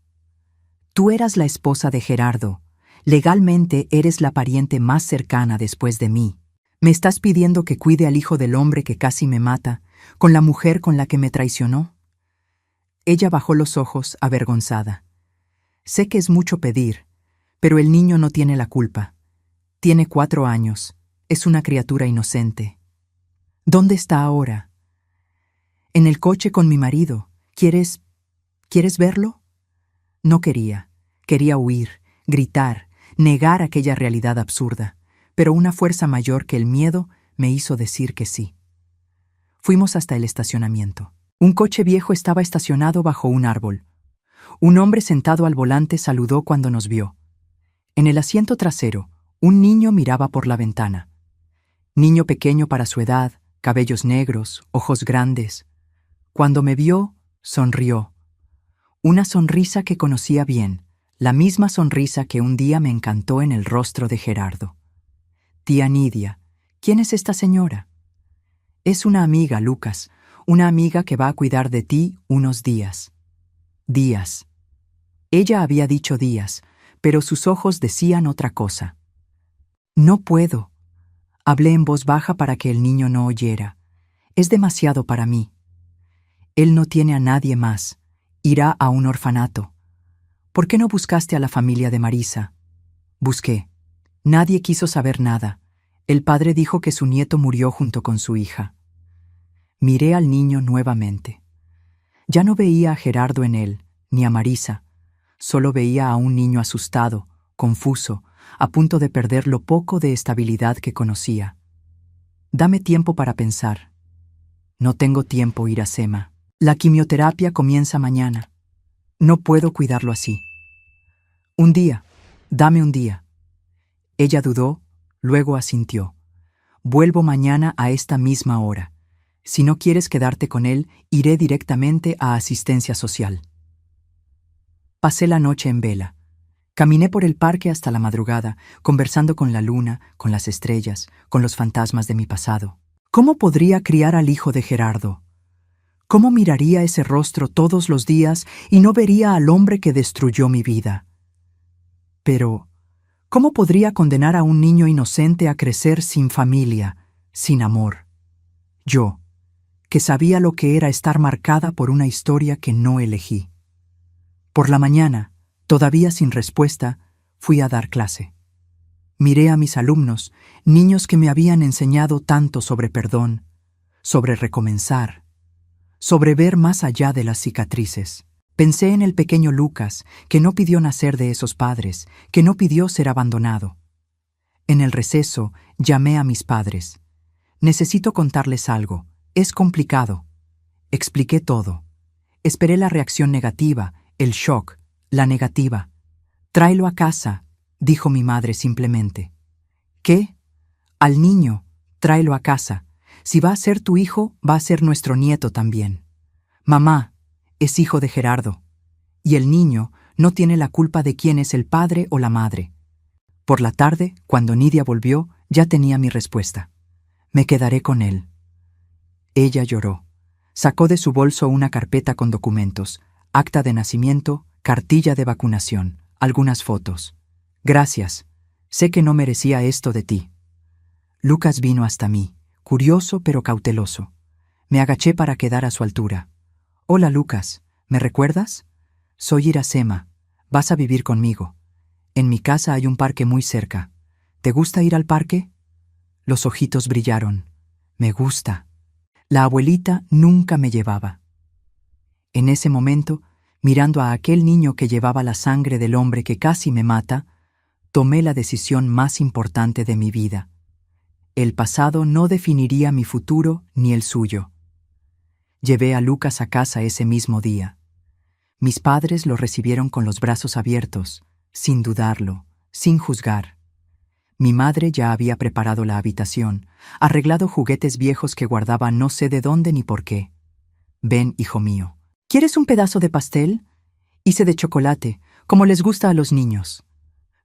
Tú eras la esposa de Gerardo. Legalmente eres la pariente más cercana después de mí. ¿Me estás pidiendo que cuide al hijo del hombre que casi me mata, con la mujer con la que me traicionó? Ella bajó los ojos, avergonzada. Sé que es mucho pedir, pero el niño no tiene la culpa. Tiene 4 años. Es una criatura inocente. ¿Dónde está ahora? En el coche con mi marido. ¿Quieres verlo? No quería. Quería huir, gritar, negar aquella realidad absurda, pero una fuerza mayor que el miedo me hizo decir que sí. Fuimos hasta el estacionamiento. Un coche viejo estaba estacionado bajo un árbol. Un hombre sentado al volante saludó cuando nos vio. En el asiento trasero, un niño miraba por la ventana. Niño pequeño para su edad, cabellos negros, ojos grandes. Cuando me vio, sonrió. Una sonrisa que conocía bien, la misma sonrisa que un día me encantó en el rostro de Gerardo. Tía Nidia, ¿quién es esta señora? Es una amiga, Lucas, una amiga que va a cuidar de ti unos días. Días. Ella había dicho días, pero sus ojos decían otra cosa. No puedo. Hablé en voz baja para que el niño no oyera. Es demasiado para mí. Él no tiene a nadie más. Irá a un orfanato. ¿Por qué no buscaste a la familia de Marisa? Busqué. Nadie quiso saber nada. El padre dijo que su nieto murió junto con su hija. Miré al niño nuevamente. Ya no veía a Gerardo en él, ni a Marisa. Solo veía a un niño asustado, confuso, a punto de perder lo poco de estabilidad que conocía. Dame tiempo para pensar. No tengo tiempo, Iracema. La quimioterapia comienza mañana. No puedo cuidarlo así. Un día. Dame un día. Ella dudó, luego asintió. Vuelvo mañana a esta misma hora. Si no quieres quedarte con él, iré directamente a asistencia social. Pasé la noche en vela. Caminé por el parque hasta la madrugada, conversando con la luna, con las estrellas, con los fantasmas de mi pasado. ¿Cómo podría criar al hijo de Gerardo? ¿Cómo miraría ese rostro todos los días y no vería al hombre que destruyó mi vida? Pero, ¿cómo podría condenar a un niño inocente a crecer sin familia, sin amor? Yo, que sabía lo que era estar marcada por una historia que no elegí. Por la mañana, todavía sin respuesta, fui a dar clase. Miré a mis alumnos, niños que me habían enseñado tanto sobre perdón, sobre recomenzar, sobre ver más allá de las cicatrices. Pensé en el pequeño Lucas, que no pidió nacer de esos padres, que no pidió ser abandonado. En el receso, llamé a mis padres. Necesito contarles algo. Es complicado. Expliqué todo. Esperé la reacción negativa, el shock, la negativa. Tráelo a casa, dijo mi madre simplemente. ¿Qué? Al niño, tráelo a casa. Si va a ser tu hijo, va a ser nuestro nieto también. Mamá, es hijo de Gerardo. Y el niño no tiene la culpa de quién es el padre o la madre. Por la tarde, cuando Nidia volvió, ya tenía mi respuesta. Me quedaré con él. Ella lloró. Sacó de su bolso una carpeta con documentos, acta de nacimiento, cartilla de vacunación, algunas fotos. Gracias. Sé que no merecía esto de ti. Lucas vino hasta mí, curioso pero cauteloso. Me agaché para quedar a su altura. Hola, Lucas. ¿Me recuerdas? Soy Iracema. Vas a vivir conmigo. En mi casa hay un parque muy cerca. ¿Te gusta ir al parque? Los ojitos brillaron. Me gusta. La abuelita nunca me llevaba. En ese momento, mirando a aquel niño que llevaba la sangre del hombre que casi me mata, tomé la decisión más importante de mi vida. El pasado no definiría mi futuro ni el suyo. Llevé a Lucas a casa ese mismo día. Mis padres lo recibieron con los brazos abiertos, sin dudarlo, sin juzgar. Mi madre ya había preparado la habitación, arreglado juguetes viejos que guardaba no sé de dónde ni por qué. Ven, hijo mío. ¿Quieres un pedazo de pastel? Hice de chocolate, como les gusta a los niños.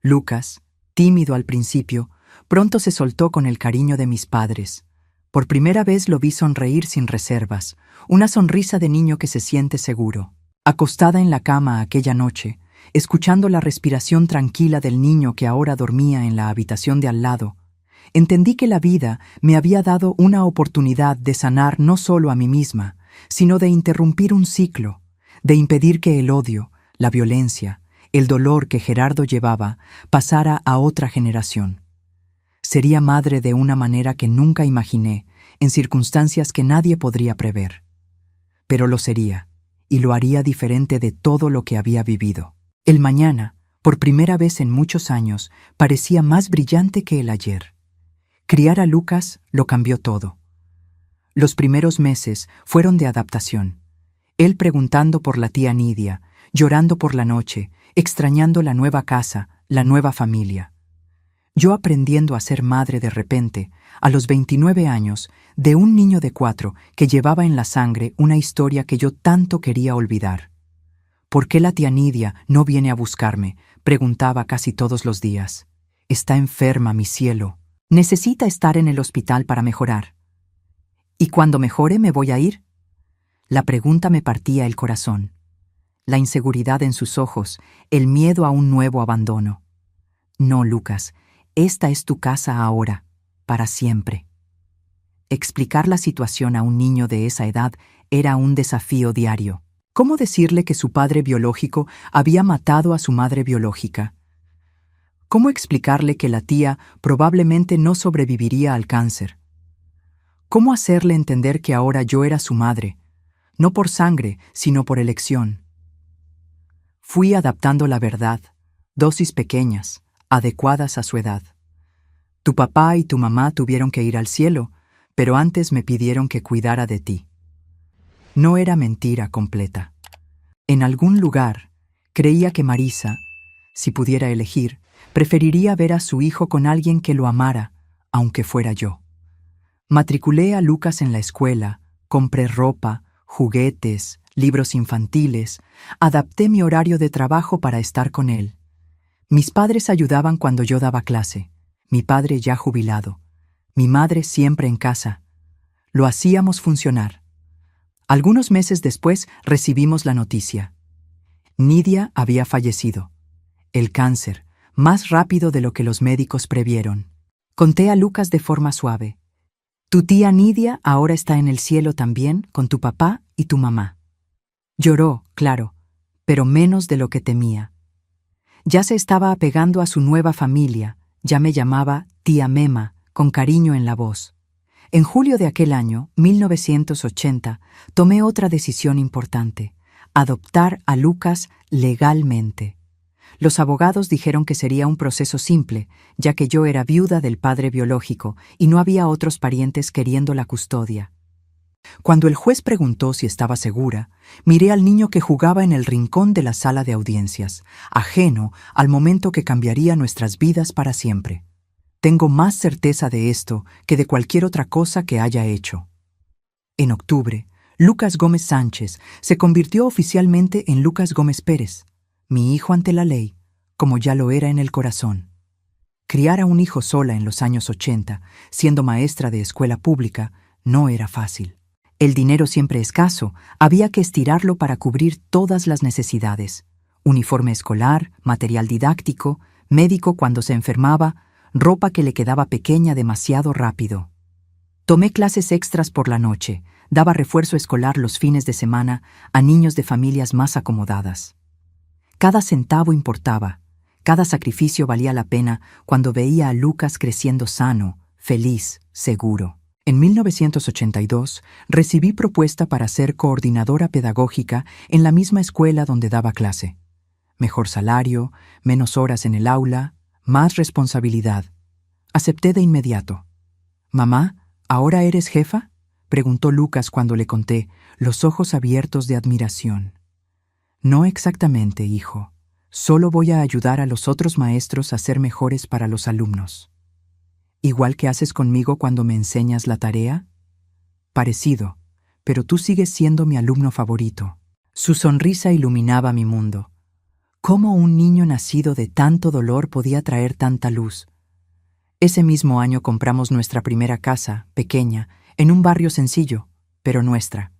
Lucas, tímido al principio, pronto se soltó con el cariño de mis padres. Por primera vez lo vi sonreír sin reservas, una sonrisa de niño que se siente seguro. Acostada en la cama aquella noche, escuchando la respiración tranquila del niño que ahora dormía en la habitación de al lado, entendí que la vida me había dado una oportunidad de sanar no solo a mí misma, sino de interrumpir un ciclo, de impedir que el odio, la violencia, el dolor que Gerardo llevaba pasara a otra generación. Sería madre de una manera que nunca imaginé, en circunstancias que nadie podría prever. Pero lo sería, y lo haría diferente de todo lo que había vivido. El mañana, por primera vez en muchos años, parecía más brillante que el ayer. Criar a Lucas lo cambió todo. Los primeros meses fueron de adaptación. Él preguntando por la tía Nidia, llorando por la noche, extrañando la nueva casa, la nueva familia. Yo aprendiendo a ser madre de repente, a los 29 años, de un niño de 4 que llevaba en la sangre una historia que yo tanto quería olvidar. ¿Por qué la tía Nidia no viene a buscarme?, preguntaba casi todos los días. Está enferma, mi cielo. Necesita estar en el hospital para mejorar. ¿Y cuando mejore me voy a ir? La pregunta me partía el corazón. La inseguridad en sus ojos, el miedo a un nuevo abandono. No, Lucas, esta es tu casa ahora, para siempre. Explicar la situación a un niño de esa edad era un desafío diario. ¿Cómo decirle que su padre biológico había matado a su madre biológica? ¿Cómo explicarle que la tía probablemente no sobreviviría al cáncer? ¿Cómo hacerle entender que ahora yo era su madre, no por sangre, sino por elección? Fui adaptando la verdad, dosis pequeñas, adecuadas a su edad. Tu papá y tu mamá tuvieron que ir al cielo, pero antes me pidieron que cuidara de ti. No era mentira completa. En algún lugar, creía que Marisa, si pudiera elegir, preferiría ver a su hijo con alguien que lo amara, aunque fuera yo. Matriculé a Lucas en la escuela, compré ropa, juguetes, libros infantiles, adapté mi horario de trabajo para estar con él. Mis padres ayudaban cuando yo daba clase, mi padre ya jubilado, mi madre siempre en casa. Lo hacíamos funcionar. Algunos meses después recibimos la noticia. Nidia había fallecido. El cáncer, más rápido de lo que los médicos previeron. Conté a Lucas de forma suave. Tu tía Nidia ahora está en el cielo también, con tu papá y tu mamá. Lloró, claro, pero menos de lo que temía. Ya se estaba apegando a su nueva familia, ya me llamaba tía Mema, con cariño en la voz. En julio de aquel año, 1980, tomé otra decisión importante: adoptar a Lucas legalmente. Los abogados dijeron que sería un proceso simple, ya que yo era viuda del padre biológico y no había otros parientes queriendo la custodia. Cuando el juez preguntó si estaba segura, miré al niño que jugaba en el rincón de la sala de audiencias, ajeno al momento que cambiaría nuestras vidas para siempre. Tengo más certeza de esto que de cualquier otra cosa que haya hecho. En octubre, Lucas Gómez Sánchez se convirtió oficialmente en Lucas Gómez Pérez, mi hijo ante la ley, como ya lo era en el corazón. Criar a un hijo sola en los años 80, siendo maestra de escuela pública, no era fácil. El dinero siempre escaso, había que estirarlo para cubrir todas las necesidades: uniforme escolar, material didáctico, médico cuando se enfermaba, ropa que le quedaba pequeña demasiado rápido. Tomé clases extras por la noche, daba refuerzo escolar los fines de semana a niños de familias más acomodadas. Cada centavo importaba, cada sacrificio valía la pena cuando veía a Lucas creciendo sano, feliz, seguro. En 1982 recibí propuesta para ser coordinadora pedagógica en la misma escuela donde daba clase. Mejor salario, menos horas en el aula, más responsabilidad. Acepté de inmediato. «Mamá, ¿ahora eres jefa?», preguntó Lucas cuando le conté, los ojos abiertos de admiración. «No exactamente, hijo. Solo voy a ayudar a los otros maestros a ser mejores para los alumnos». «¿Igual que haces conmigo cuando me enseñas la tarea?». «Parecido, pero tú sigues siendo mi alumno favorito». Su sonrisa iluminaba mi mundo. ¿Cómo un niño nacido de tanto dolor podía traer tanta luz? Ese mismo año compramos nuestra primera casa, pequeña, en un barrio sencillo, pero nuestra.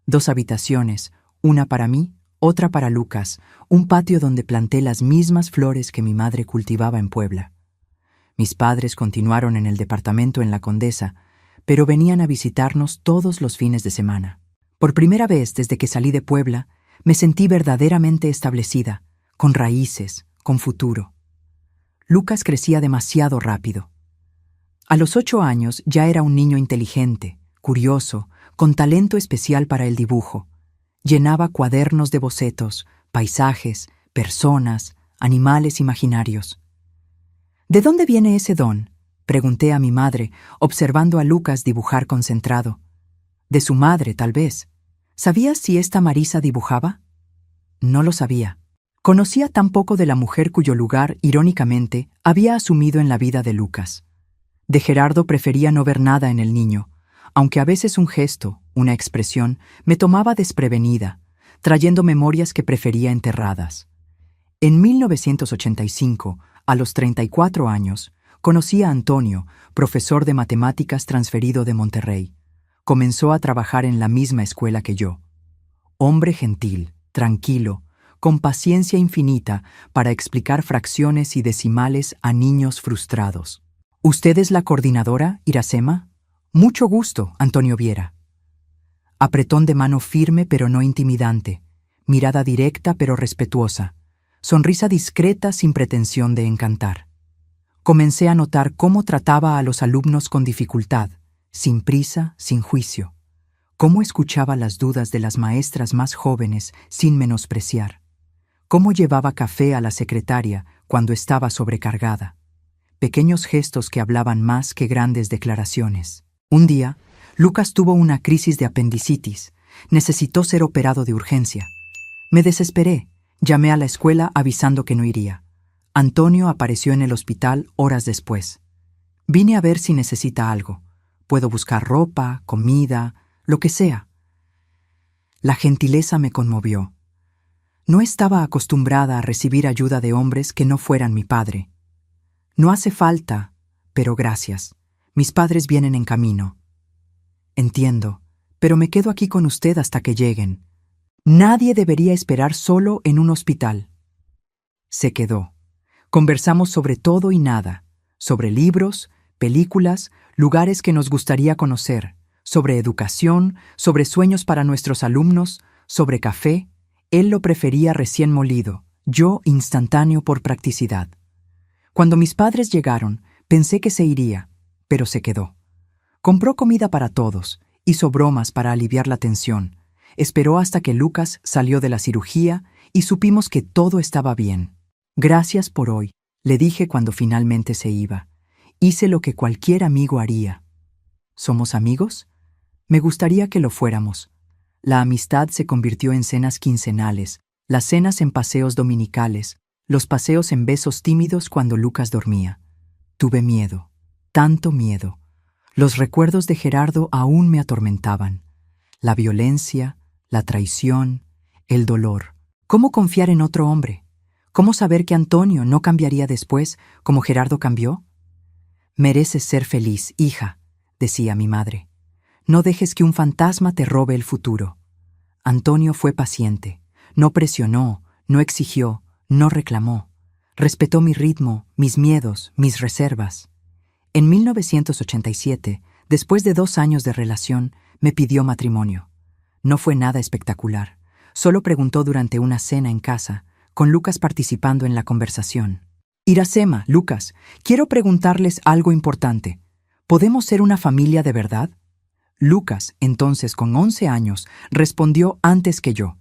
2 habitaciones, una para mí, otra para Lucas, un patio donde planté las mismas flores que mi madre cultivaba en Puebla. Mis padres continuaron en el departamento en La Condesa, pero venían a visitarnos todos los fines de semana. Por primera vez desde que salí de Puebla, me sentí verdaderamente establecida, con raíces, con futuro. Lucas crecía demasiado rápido. A los 8 años ya era un niño inteligente, curioso, con talento especial para el dibujo. Llenaba cuadernos de bocetos, paisajes, personas, animales imaginarios. «¿De dónde viene ese don?», pregunté a mi madre, observando a Lucas dibujar concentrado. «De su madre, tal vez. ¿Sabías si esta Marisa dibujaba?». No lo sabía. Conocía tan poco de la mujer cuyo lugar, irónicamente, había asumido en la vida de Lucas. De Gerardo prefería no ver nada en el niño, aunque a veces un gesto, una expresión, me tomaba desprevenida, trayendo memorias que prefería enterradas. En 1985, a los 34 años, conocí a Antonio, profesor de matemáticas transferido de Monterrey. Comenzó a trabajar en la misma escuela que yo. Hombre gentil, tranquilo, con paciencia infinita para explicar fracciones y decimales a niños frustrados. «¿Usted es la coordinadora, Iracema?». «Mucho gusto, Antonio Viera». Apretón de mano firme pero no intimidante, mirada directa pero respetuosa, sonrisa discreta sin pretensión de encantar. Comencé a notar cómo trataba a los alumnos con dificultad, sin prisa, sin juicio. Cómo escuchaba las dudas de las maestras más jóvenes sin menospreciar. Cómo llevaba café a la secretaria cuando estaba sobrecargada. Pequeños gestos que hablaban más que grandes declaraciones. Un día, Lucas tuvo una crisis de apendicitis. Necesitó ser operado de urgencia. Me desesperé. Llamé a la escuela avisando que no iría. Antonio apareció en el hospital horas después. Vine a ver si necesita algo. Puedo buscar ropa, comida, lo que sea. La gentileza me conmovió. No estaba acostumbrada a recibir ayuda de hombres que no fueran mi padre. No hace falta, pero gracias. Mis padres vienen en camino. Entiendo, pero me quedo aquí con usted hasta que lleguen. Nadie debería esperar solo en un hospital. Se quedó. Conversamos sobre todo y nada, sobre libros, películas, lugares que nos gustaría conocer, sobre educación, sobre sueños para nuestros alumnos, sobre café. Él lo prefería recién molido, yo instantáneo por practicidad. Cuando mis padres llegaron, pensé que se iría, pero se quedó. Compró comida para todos, hizo bromas para aliviar la tensión, esperó hasta que Lucas salió de la cirugía y supimos que todo estaba bien. Gracias por hoy, le dije cuando finalmente se iba. Hice lo que cualquier amigo haría. ¿Somos amigos? Me gustaría que lo fuéramos. La amistad se convirtió en cenas quincenales, las cenas en paseos dominicales, los paseos en besos tímidos cuando Lucas dormía. Tuve miedo, tanto miedo. Los recuerdos de Gerardo aún me atormentaban. La violencia, la traición, el dolor. ¿Cómo confiar en otro hombre? ¿Cómo saber que Antonio no cambiaría después como Gerardo cambió? Mereces ser feliz, hija, decía mi madre. No dejes que un fantasma te robe el futuro. Antonio fue paciente. No presionó, no exigió, no reclamó. Respetó mi ritmo, mis miedos, mis reservas. En 1987, después de 2 años de relación, me pidió matrimonio. No fue nada espectacular. Solo preguntó durante una cena en casa, con Lucas participando en la conversación. Iracema, Lucas, quiero preguntarles algo importante. ¿Podemos ser una familia de verdad? Lucas, entonces con 11 años, respondió antes que yo.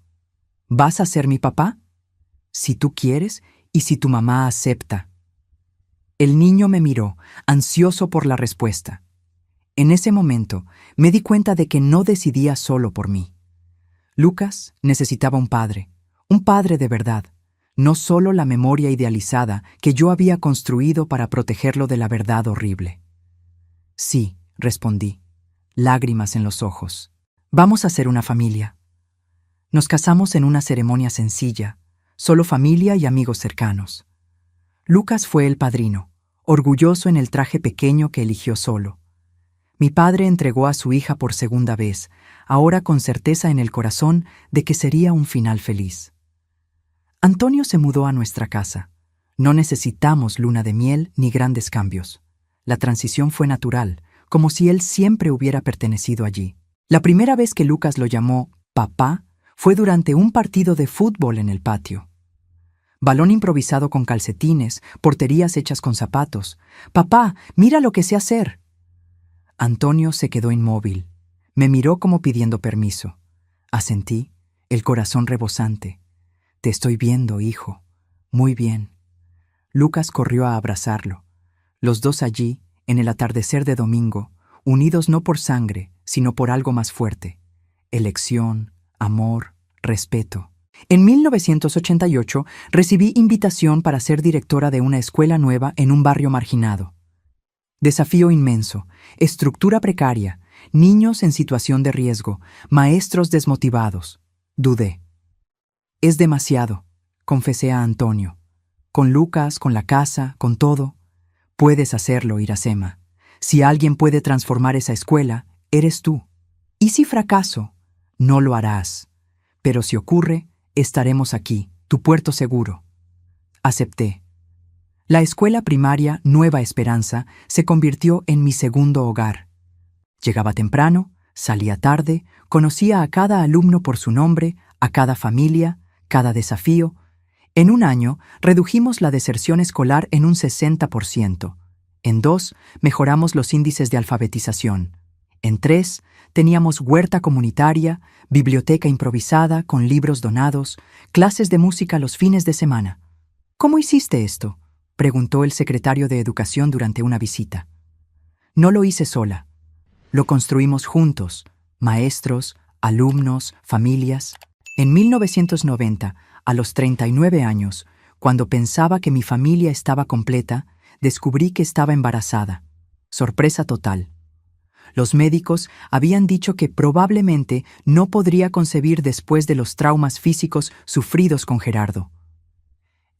¿Vas a ser mi papá? Si tú quieres y si tu mamá acepta. El niño me miró, ansioso por la respuesta. En ese momento, me di cuenta de que no decidía solo por mí. Lucas necesitaba un padre de verdad, no solo la memoria idealizada que yo había construido para protegerlo de la verdad horrible. Sí, respondí, lágrimas en los ojos. Vamos a ser una familia. Nos casamos en una ceremonia sencilla, solo familia y amigos cercanos. Lucas fue el padrino, orgulloso en el traje pequeño que eligió solo. Mi padre entregó a su hija por segunda vez, ahora con certeza en el corazón de que sería un final feliz. Antonio se mudó a nuestra casa. No necesitamos luna de miel ni grandes cambios. La transición fue natural, como si él siempre hubiera pertenecido allí. La primera vez que Lucas lo llamó papá fue durante un partido de fútbol en el patio. Balón improvisado con calcetines, porterías hechas con zapatos. «Papá, mira lo que sé hacer». Antonio se quedó inmóvil. Me miró como pidiendo permiso. Asentí, el corazón rebosante. «Te estoy viendo, hijo. Muy bien». Lucas corrió a abrazarlo. Los dos allí, en el atardecer de domingo, unidos no por sangre, sino por algo más fuerte. Elección, amor, respeto. En 1988 recibí invitación para ser directora de una escuela nueva en un barrio marginado. Desafío inmenso, estructura precaria, niños en situación de riesgo, maestros desmotivados. Dudé. Es demasiado, confesé a Antonio. Con Lucas, con la casa, con todo. Puedes hacerlo, Iracema. Si alguien puede transformar esa escuela, eres tú. Y si fracaso, no lo harás. Pero si ocurre, estaremos aquí, tu puerto seguro. Acepté. La escuela primaria Nueva Esperanza se convirtió en mi segundo hogar. Llegaba temprano, salía tarde, conocía a cada alumno por su nombre, a cada familia, cada desafío. En un año, redujimos la deserción escolar en un 60%. En 2, mejoramos los índices de alfabetización. En 3, teníamos huerta comunitaria, biblioteca improvisada con libros donados, clases de música los fines de semana. ¿Cómo hiciste esto?, preguntó el secretario de Educación durante una visita. No lo hice sola. Lo construimos juntos, maestros, alumnos, familias. En 1990, a los 39 años, cuando pensaba que mi familia estaba completa, descubrí que estaba embarazada. Sorpresa total. Los médicos habían dicho que probablemente no podría concebir después de los traumas físicos sufridos con Gerardo.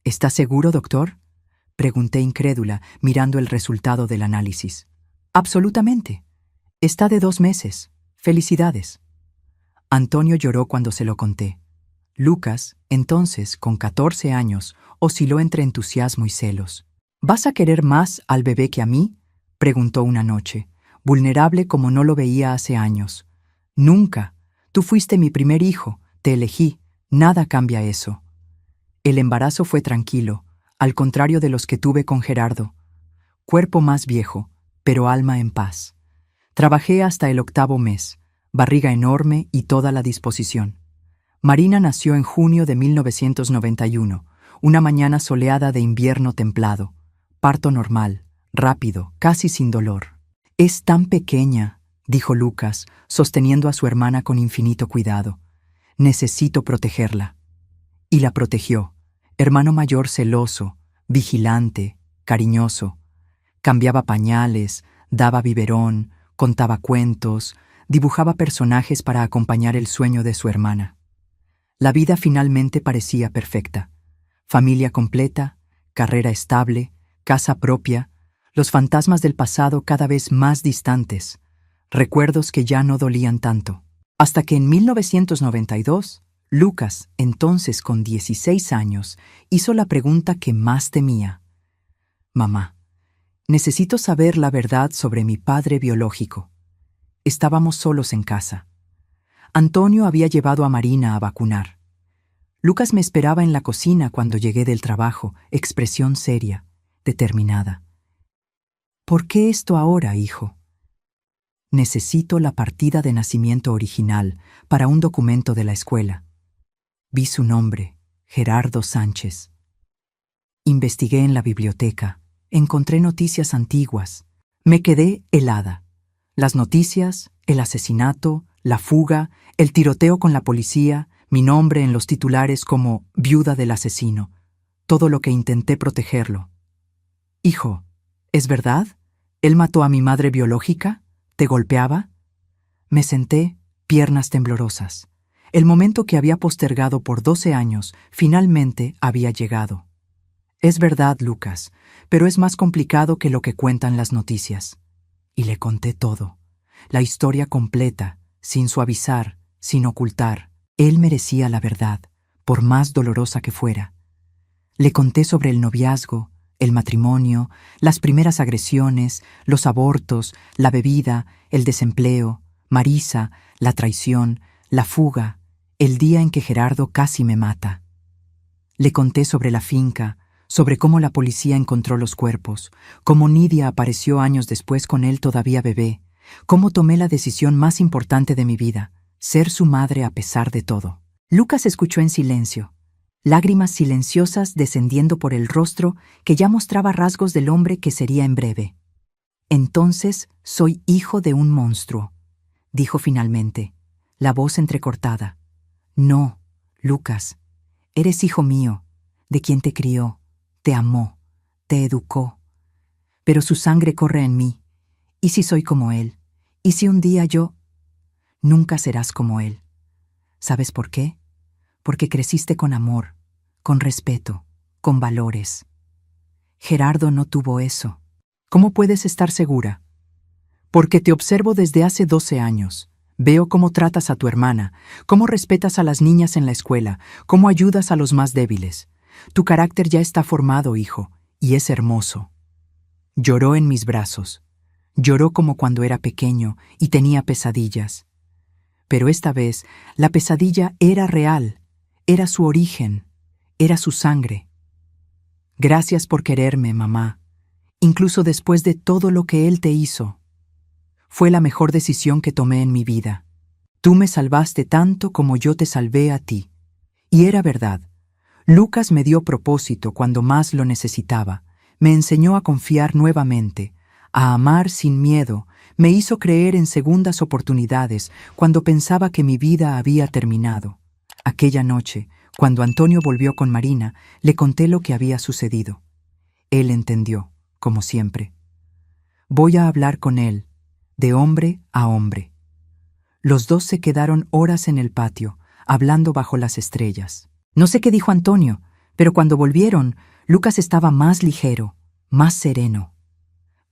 ¿Está seguro, doctor?, pregunté incrédula, mirando el resultado del análisis. Absolutamente. Está de 2 meses. Felicidades. Antonio lloró cuando se lo conté. Lucas, entonces, con 14 años, osciló entre entusiasmo y celos. ¿Vas a querer más al bebé que a mí?, preguntó una noche, vulnerable como no lo veía hace años. Nunca. Tú fuiste mi primer hijo, te elegí, nada cambia eso. El embarazo fue tranquilo, al contrario de los que tuve con Gerardo. Cuerpo más viejo, pero alma en paz. Trabajé hasta el 8º mes, barriga enorme y toda la disposición. Marina nació en junio de 1991, una mañana soleada de invierno templado. Parto normal, rápido, casi sin dolor. Es tan pequeña, dijo Lucas, sosteniendo a su hermana con infinito cuidado. Necesito protegerla. Y la protegió. Hermano mayor celoso, vigilante, cariñoso. Cambiaba pañales, daba biberón, contaba cuentos, dibujaba personajes para acompañar el sueño de su hermana. La vida finalmente parecía perfecta. Familia completa, carrera estable, casa propia, los fantasmas del pasado cada vez más distantes, recuerdos que ya no dolían tanto. Hasta que en 1992, Lucas, entonces con 16 años, hizo la pregunta que más temía. Mamá, necesito saber la verdad sobre mi padre biológico. Estábamos solos en casa. Antonio había llevado a Marina a vacunar. Lucas me esperaba en la cocina cuando llegué del trabajo, expresión seria, determinada. ¿Por qué esto ahora, hijo? Necesito la partida de nacimiento original para un documento de la escuela. Vi su nombre, Gerardo Sánchez. Investigué en la biblioteca, encontré noticias antiguas. Me quedé helada. Las noticias, el asesinato, la fuga, el tiroteo con la policía, mi nombre en los titulares como viuda del asesino. Todo lo que intenté protegerlo. Hijo, ¿es verdad? ¿Él mató a mi madre biológica? ¿Te golpeaba? Me senté, piernas temblorosas. El momento que había postergado por 12 años finalmente había llegado. Es verdad, Lucas, pero es más complicado que lo que cuentan las noticias. Y le conté todo, la historia completa, sin suavizar, sin ocultar. Él merecía la verdad, por más dolorosa que fuera. Le conté sobre el noviazgo, el matrimonio, las primeras agresiones, los abortos, la bebida, el desempleo, Marisa, la traición, la fuga, el día en que Gerardo casi me mata. Le conté sobre la finca, sobre cómo la policía encontró los cuerpos, cómo Nidia apareció años después con él todavía bebé, cómo tomé la decisión más importante de mi vida, ser su madre a pesar de todo. Lucas escuchó en silencio, lágrimas silenciosas descendiendo por el rostro que ya mostraba rasgos del hombre que sería en breve. Entonces soy hijo de un monstruo, dijo finalmente, la voz entrecortada. No, Lucas, eres hijo mío, de quien te crió, te amó, te educó. Pero su sangre corre en mí. ¿Y si soy como él? ¿Y si un día yo? Nunca serás como él. ¿Sabes por qué? Porque creciste con amor, con respeto, con valores. Gerardo no tuvo eso. ¿Cómo puedes estar segura? Porque te observo desde hace 12 años. Veo cómo tratas a tu hermana, cómo respetas a las niñas en la escuela, cómo ayudas a los más débiles. Tu carácter ya está formado, hijo, y es hermoso. Lloró en mis brazos. Lloró como cuando era pequeño y tenía pesadillas. Pero esta vez la pesadilla era real, era su origen, era su sangre. Gracias por quererme, mamá, incluso después de todo lo que él te hizo. Fue la mejor decisión que tomé en mi vida. Tú me salvaste tanto como yo te salvé a ti. Y era verdad. Lucas me dio propósito cuando más lo necesitaba. Me enseñó a confiar nuevamente, a amar sin miedo. Me hizo creer en segundas oportunidades cuando pensaba que mi vida había terminado. Aquella noche, cuando Antonio volvió con Marina, le conté lo que había sucedido. Él entendió, como siempre. Voy a hablar con él, de hombre a hombre. Los dos se quedaron horas en el patio, hablando bajo las estrellas. No sé qué dijo Antonio, pero cuando volvieron, Lucas estaba más ligero, más sereno.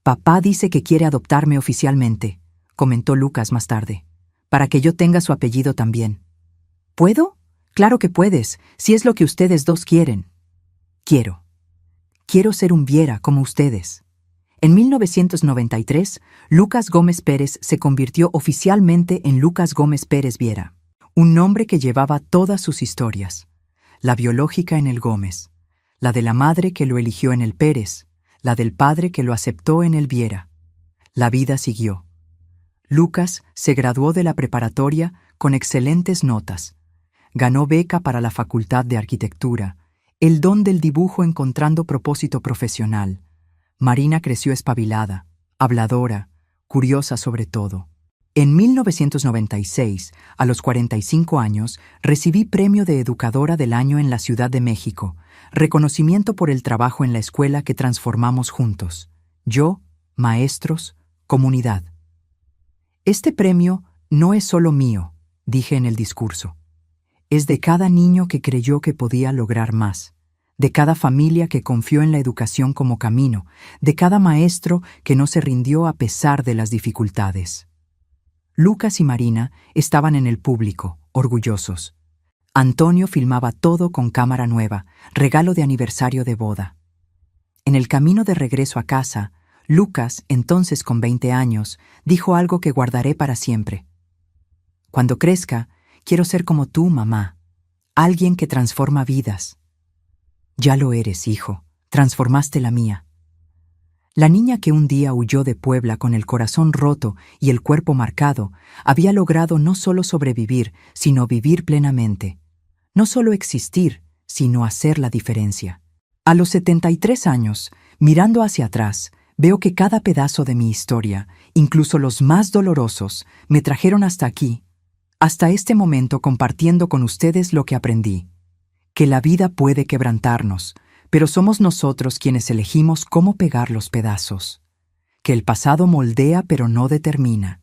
Papá dice que quiere adoptarme oficialmente, comentó Lucas más tarde, para que yo tenga su apellido también. ¿Puedo? Claro que puedes, si es lo que ustedes dos quieren. Quiero ser un Viera como ustedes. En 1993, Lucas Gómez Pérez se convirtió oficialmente en Lucas Gómez Pérez Viera, un nombre que llevaba todas sus historias. La biológica en el Gómez, la de la madre que lo eligió en el Pérez, la del padre que lo aceptó en el Viera. La vida siguió. Lucas se graduó de la preparatoria con excelentes notas. Ganó beca para la Facultad de Arquitectura, el don del dibujo encontrando propósito profesional. Marina creció espabilada, habladora, curiosa sobre todo. En 1996, a los 45 años, recibí Premio de Educadora del Año en la Ciudad de México, reconocimiento por el trabajo en la escuela que transformamos juntos. Yo, maestros, comunidad. Este premio no es solo mío, dije en el discurso. Es de cada niño que creyó que podía lograr más, de cada familia que confió en la educación como camino, de cada maestro que no se rindió a pesar de las dificultades. Lucas y Marina estaban en el público, orgullosos. Antonio filmaba todo con cámara nueva, regalo de aniversario de boda. En el camino de regreso a casa, Lucas, entonces con 20 años, dijo algo que guardaré para siempre. Cuando crezca, quiero ser como tú, mamá, alguien que transforma vidas. Ya lo eres, hijo, transformaste la mía. La niña que un día huyó de Puebla con el corazón roto y el cuerpo marcado, había logrado no solo sobrevivir, sino vivir plenamente. No solo existir, sino hacer la diferencia. A los 73 años, mirando hacia atrás, veo que cada pedazo de mi historia, incluso los más dolorosos, me trajeron hasta aquí, hasta este momento compartiendo con ustedes lo que aprendí. Que la vida puede quebrantarnos, pero somos nosotros quienes elegimos cómo pegar los pedazos. Que el pasado moldea pero no determina.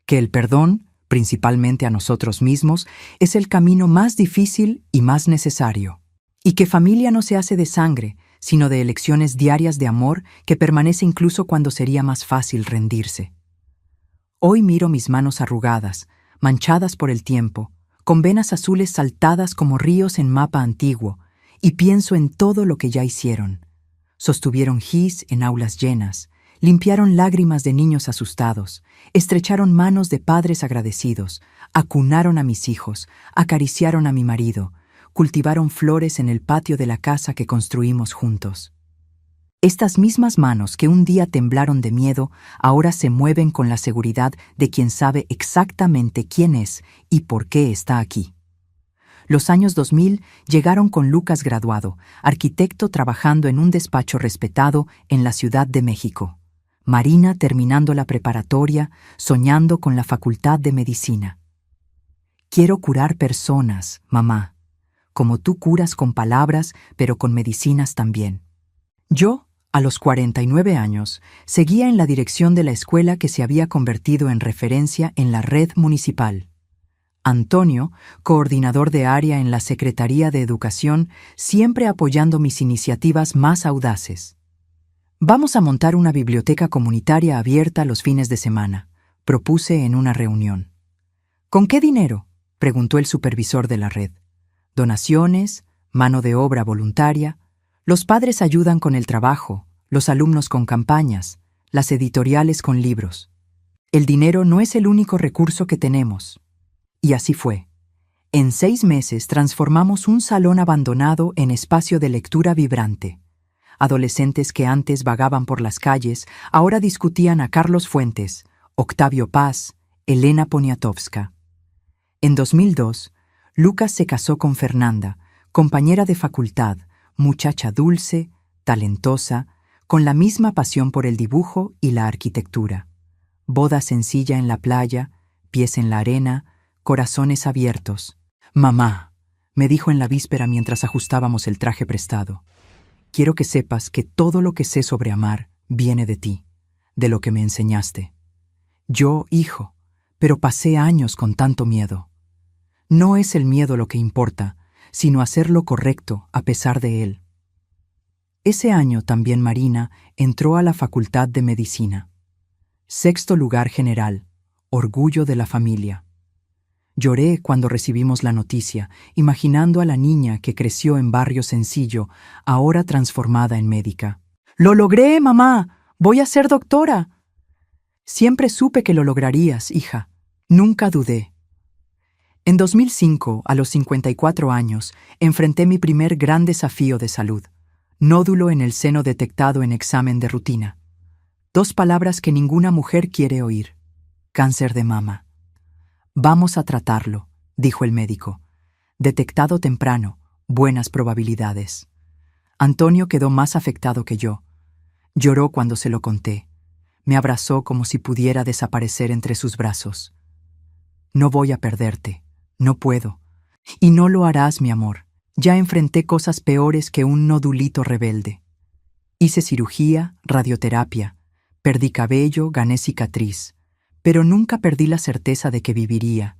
Que el perdón, principalmente a nosotros mismos, es el camino más difícil y más necesario. Y que familia no se hace de sangre, sino de elecciones diarias de amor que permanece incluso cuando sería más fácil rendirse. Hoy miro mis manos arrugadas, manchadas por el tiempo, con venas azules saltadas como ríos en mapa antiguo, y pienso en todo lo que ya hicieron. Sostuvieron gis en aulas llenas, limpiaron lágrimas de niños asustados, estrecharon manos de padres agradecidos, acunaron a mis hijos, acariciaron a mi marido, cultivaron flores en el patio de la casa que construimos juntos. Estas mismas manos que un día temblaron de miedo, ahora se mueven con la seguridad de quien sabe exactamente quién es y por qué está aquí. Los años 2000 llegaron con Lucas graduado, arquitecto trabajando en un despacho respetado en la Ciudad de México. Marina terminando la preparatoria, soñando con la Facultad de Medicina. Quiero curar personas, mamá, como tú curas con palabras, pero con medicinas también. Yo, a los 49 años, seguía en la dirección de la escuela que se había convertido en referencia en la red municipal. Antonio, coordinador de área en la Secretaría de Educación, siempre apoyando mis iniciativas más audaces. Vamos a montar una biblioteca comunitaria abierta los fines de semana, propuse en una reunión. ¿Con qué dinero?, preguntó el supervisor de la red. Donaciones, mano de obra voluntaria. Los padres ayudan con el trabajo, los alumnos con campañas, las editoriales con libros. El dinero no es el único recurso que tenemos. Y así fue. En 6 meses transformamos un salón abandonado en espacio de lectura vibrante. Adolescentes que antes vagaban por las calles, ahora discutían a Carlos Fuentes, Octavio Paz, Elena Poniatowska. En 2002, Lucas se casó con Fernanda, compañera de facultad, muchacha dulce, talentosa, con la misma pasión por el dibujo y la arquitectura. Boda sencilla en la playa, pies en la arena, corazones abiertos. «Mamá», me dijo en la víspera mientras ajustábamos el traje prestado, «quiero que sepas que todo lo que sé sobre amar viene de ti, de lo que me enseñaste. Yo, hijo, pero pasé años con tanto miedo. No es el miedo lo que importa, sino hacer lo correcto a pesar de él». Ese año también Marina entró a la Facultad de Medicina. 6º lugar general, orgullo de la familia. Lloré cuando recibimos la noticia, imaginando a la niña que creció en barrio sencillo, ahora transformada en médica. «¡Lo logré, mamá! ¡Voy a ser doctora!». «Siempre supe que lo lograrías, hija. Nunca dudé». En 2005, a los 54 años, enfrenté mi primer gran desafío de salud. Nódulo en el seno detectado en examen de rutina. 2 palabras que ninguna mujer quiere oír. Cáncer de mama. «Vamos a tratarlo», dijo el médico. «Detectado temprano, buenas probabilidades». Antonio quedó más afectado que yo. Lloró cuando se lo conté. Me abrazó como si pudiera desaparecer entre sus brazos. «No voy a perderte. No puedo. Y no lo harás, mi amor. Ya enfrenté cosas peores que un nodulito rebelde. Hice cirugía, radioterapia. Perdí cabello, gané cicatriz. Pero nunca perdí la certeza de que viviría.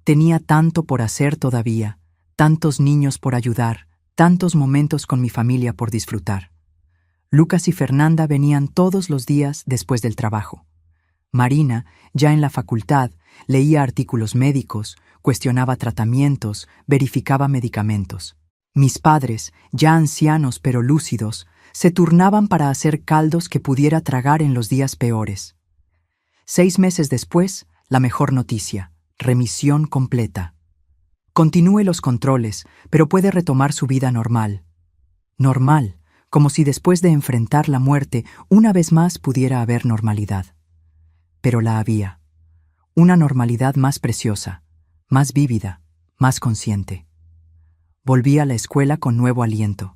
Tenía tanto por hacer todavía, tantos niños por ayudar, tantos momentos con mi familia por disfrutar». Lucas y Fernanda venían todos los días después del trabajo. Marina, ya en la facultad, leía artículos médicos, cuestionaba tratamientos, verificaba medicamentos. Mis padres, ya ancianos pero lúcidos, se turnaban para hacer caldos que pudiera tragar en los días peores. 6 meses después, la mejor noticia: remisión completa. Continúe los controles, pero puede retomar su vida normal. Normal, como si después de enfrentar la muerte, una vez más pudiera haber normalidad. Pero la había. Una normalidad más preciosa, más vívida, más consciente. Volví a la escuela con nuevo aliento.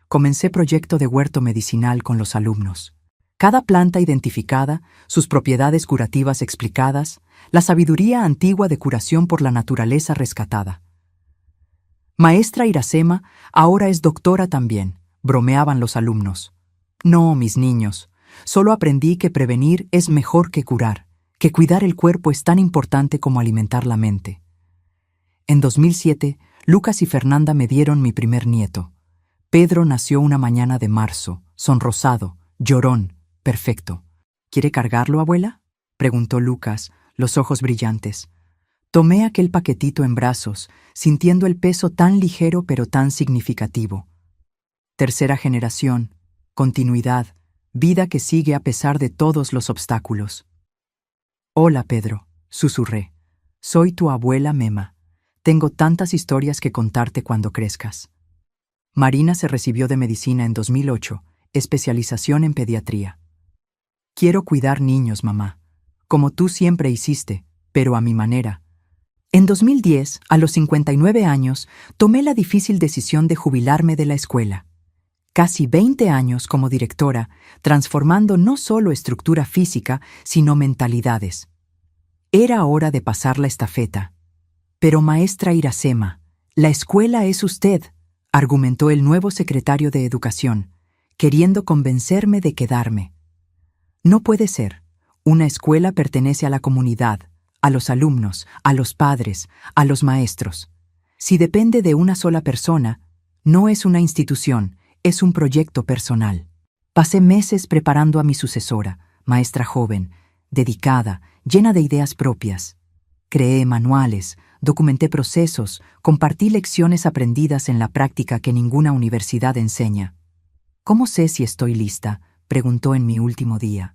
Comencé proyecto de huerto medicinal con los alumnos. Cada planta identificada, sus propiedades curativas explicadas, la sabiduría antigua de curación por la naturaleza rescatada. «Maestra Iracema ahora es doctora también», bromeaban los alumnos. «No, mis niños, solo aprendí que prevenir es mejor que curar, que cuidar el cuerpo es tan importante como alimentar la mente». En 2007, Lucas y Fernanda me dieron mi primer nieto. Pedro nació una mañana de marzo, sonrosado, llorón, perfecto. «¿Quiere cargarlo, abuela?», preguntó Lucas, los ojos brillantes. Tomé aquel paquetito en brazos, sintiendo el peso tan ligero pero tan significativo. 3ª generación, continuidad, vida que sigue a pesar de todos los obstáculos. «Hola, Pedro», susurré. «Soy tu abuela Mema. Tengo tantas historias que contarte cuando crezcas». Marina se recibió de medicina en 2008, especialización en pediatría. «Quiero cuidar niños, mamá, como tú siempre hiciste, pero a mi manera». En 2010, a los 59 años, tomé la difícil decisión de jubilarme de la escuela. Casi 20 años como directora, transformando no solo estructura física, sino mentalidades. Era hora de pasar la estafeta. «Pero maestra Iracema, la escuela es usted», argumentó el nuevo secretario de Educación, queriendo convencerme de quedarme. «No puede ser. Una escuela pertenece a la comunidad, a los alumnos, a los padres, a los maestros. Si depende de una sola persona, no es una institución, es un proyecto personal». Pasé meses preparando a mi sucesora, maestra joven, dedicada, llena de ideas propias. Creé manuales, documenté procesos, compartí lecciones aprendidas en la práctica que ninguna universidad enseña. «¿Cómo sé si estoy lista?», preguntó en mi último día.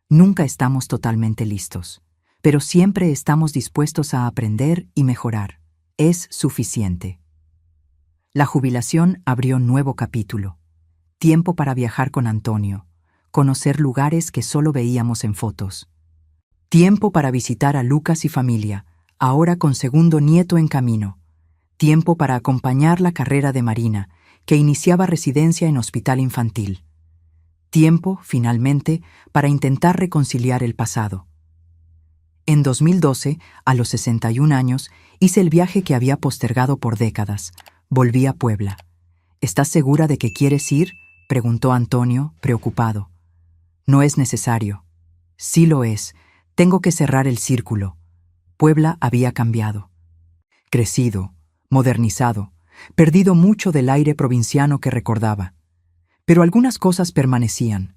Nunca estamos totalmente listos, pero siempre estamos dispuestos a aprender y mejorar. Es suficiente. La jubilación abrió nuevo capítulo. Tiempo para viajar con Antonio, conocer lugares que solo veíamos en fotos. Tiempo para visitar a Lucas y familia, ahora con segundo nieto en camino. Tiempo para acompañar la carrera de Marina, que iniciaba residencia en hospital infantil. Tiempo, finalmente, para intentar reconciliar el pasado. En 2012, a los 61 años, hice el viaje que había postergado por décadas. Volví a Puebla. ¿Estás segura de que quieres ir?, preguntó Antonio, preocupado. No es necesario. Sí lo es. Tengo que cerrar el círculo. Puebla había cambiado. Crecido, modernizado, perdido mucho del aire provinciano que recordaba. Pero algunas cosas permanecían.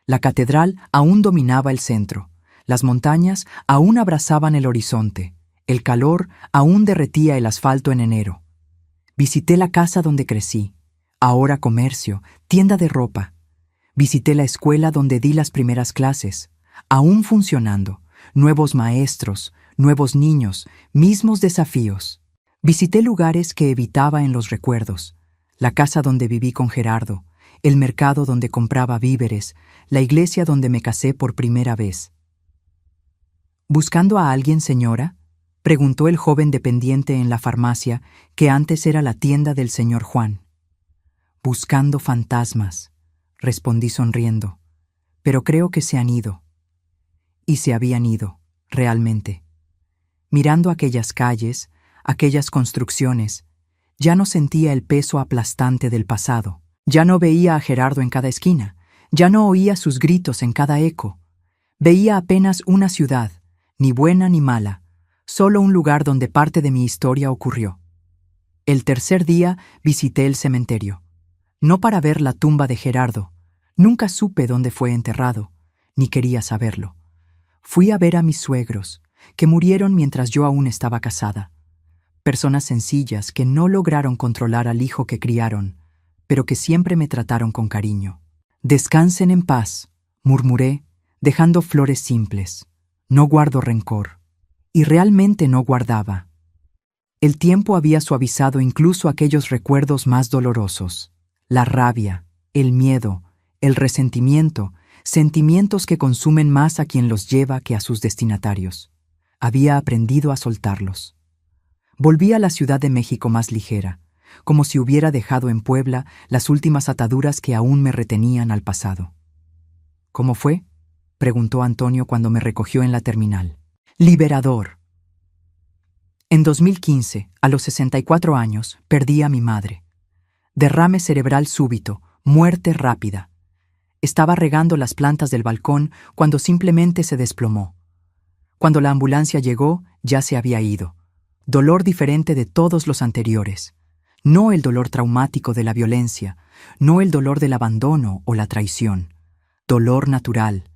La catedral aún dominaba el centro. Las montañas aún abrazaban el horizonte. El calor aún derretía el asfalto en enero. Visité la casa donde crecí, ahora comercio, tienda de ropa. Visité la escuela donde di las primeras clases, aún funcionando, nuevos maestros, nuevos niños, mismos desafíos. Visité lugares que evitaba en los recuerdos, la casa donde viví con Gerardo, el mercado donde compraba víveres, la iglesia donde me casé por primera vez. ¿Buscando a alguien, señora?, preguntó el joven dependiente en la farmacia, que antes era la tienda del señor Juan. Buscando fantasmas, respondí sonriendo, pero creo que se han ido. Y se habían ido, realmente. Mirando aquellas calles, aquellas construcciones, ya no sentía el peso aplastante del pasado. Ya no veía a Gerardo en cada esquina, ya no oía sus gritos en cada eco. Veía apenas una ciudad, ni buena ni mala, solo un lugar donde parte de mi historia ocurrió. El tercer día visité el cementerio. No para ver la tumba de Gerardo, nunca supe dónde fue enterrado, ni quería saberlo. Fui a ver a mis suegros, que murieron mientras yo aún estaba casada. Personas sencillas que no lograron controlar al hijo que criaron, pero que siempre me trataron con cariño. Descansen en paz, murmuré, dejando flores simples. No guardo rencor. Y realmente no guardaba. El tiempo había suavizado incluso aquellos recuerdos más dolorosos. La rabia, el miedo, el resentimiento, sentimientos que consumen más a quien los lleva que a sus destinatarios. Había aprendido a soltarlos. Volví a la Ciudad de México más ligera, como si hubiera dejado en Puebla las últimas ataduras que aún me retenían al pasado. ¿Cómo fue?, preguntó Antonio cuando me recogió en la terminal. Liberador. En 2015, a los 64 años, perdí a mi madre. Derrame cerebral súbito, muerte rápida. Estaba regando las plantas del balcón cuando simplemente se desplomó. Cuando la ambulancia llegó, ya se había ido. Dolor diferente de todos los anteriores. No el dolor traumático de la violencia, no el dolor del abandono o la traición. Dolor natural,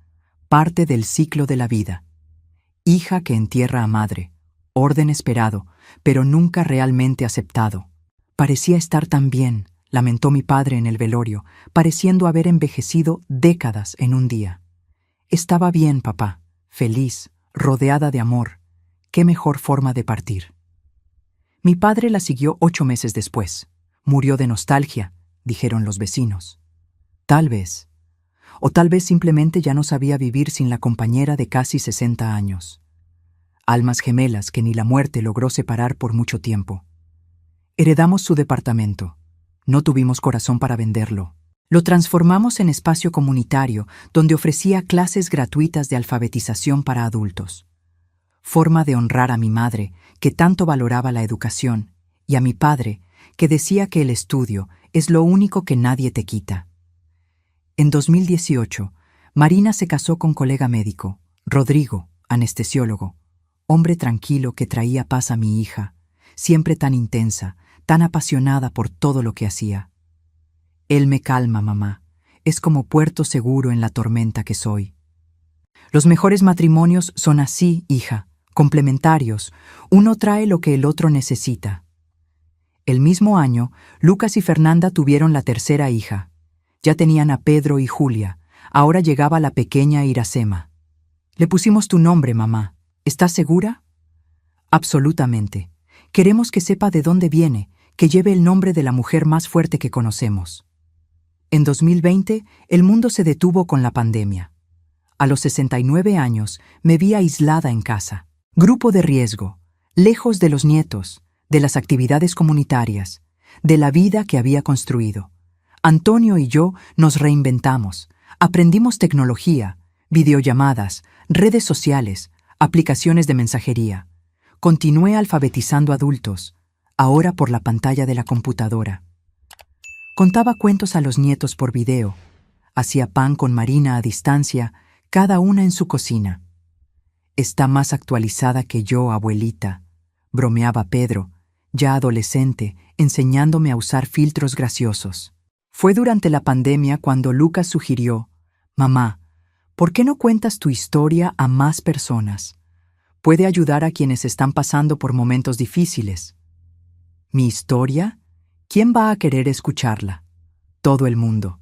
parte del ciclo de la vida. Hija que entierra a madre, orden esperado, pero nunca realmente aceptado. Parecía estar tan bien, lamentó mi padre en el velorio, pareciendo haber envejecido décadas en un día. Estaba bien, papá, feliz, rodeada de amor. Qué mejor forma de partir. Mi padre la siguió 8 meses después. Murió de nostalgia, dijeron los vecinos. Tal vez. O tal vez simplemente ya no sabía vivir sin la compañera de casi 60 años. Almas gemelas que ni la muerte logró separar por mucho tiempo. Heredamos su departamento. No tuvimos corazón para venderlo. Lo transformamos en espacio comunitario donde ofrecía clases gratuitas de alfabetización para adultos. Forma de honrar a mi madre, que tanto valoraba la educación, y a mi padre, que decía que el estudio es lo único que nadie te quita. En 2018, Marina se casó con colega médico, Rodrigo, anestesiólogo, hombre tranquilo que traía paz a mi hija, siempre tan intensa, tan apasionada por todo lo que hacía. Él me calma, mamá. Es como puerto seguro en la tormenta que soy. Los mejores matrimonios son así, hija, complementarios. Uno trae lo que el otro necesita. El mismo año, Lucas y Fernanda tuvieron la tercera hija. Ya tenían a Pedro y Julia. Ahora llegaba la pequeña Iracema. Le pusimos tu nombre, mamá. ¿Estás segura? Absolutamente. Queremos que sepa de dónde viene, que lleve el nombre de la mujer más fuerte que conocemos. En 2020, el mundo se detuvo con la pandemia. A los 69 años me vi aislada en casa. Grupo de riesgo, lejos de los nietos, de las actividades comunitarias, de la vida que había construido. Antonio y yo nos reinventamos, aprendimos tecnología, videollamadas, redes sociales, aplicaciones de mensajería. Continué alfabetizando adultos, ahora por la pantalla de la computadora. Contaba cuentos a los nietos por video, hacía pan con Marina a distancia, cada una en su cocina. Está más actualizada que yo, abuelita, bromeaba Pedro, ya adolescente, enseñándome a usar filtros graciosos. Fue durante la pandemia cuando Lucas sugirió: «Mamá, ¿por qué no cuentas tu historia a más personas? Puede ayudar a quienes están pasando por momentos difíciles». ¿Mi historia? ¿Quién va a querer escucharla? Todo el mundo.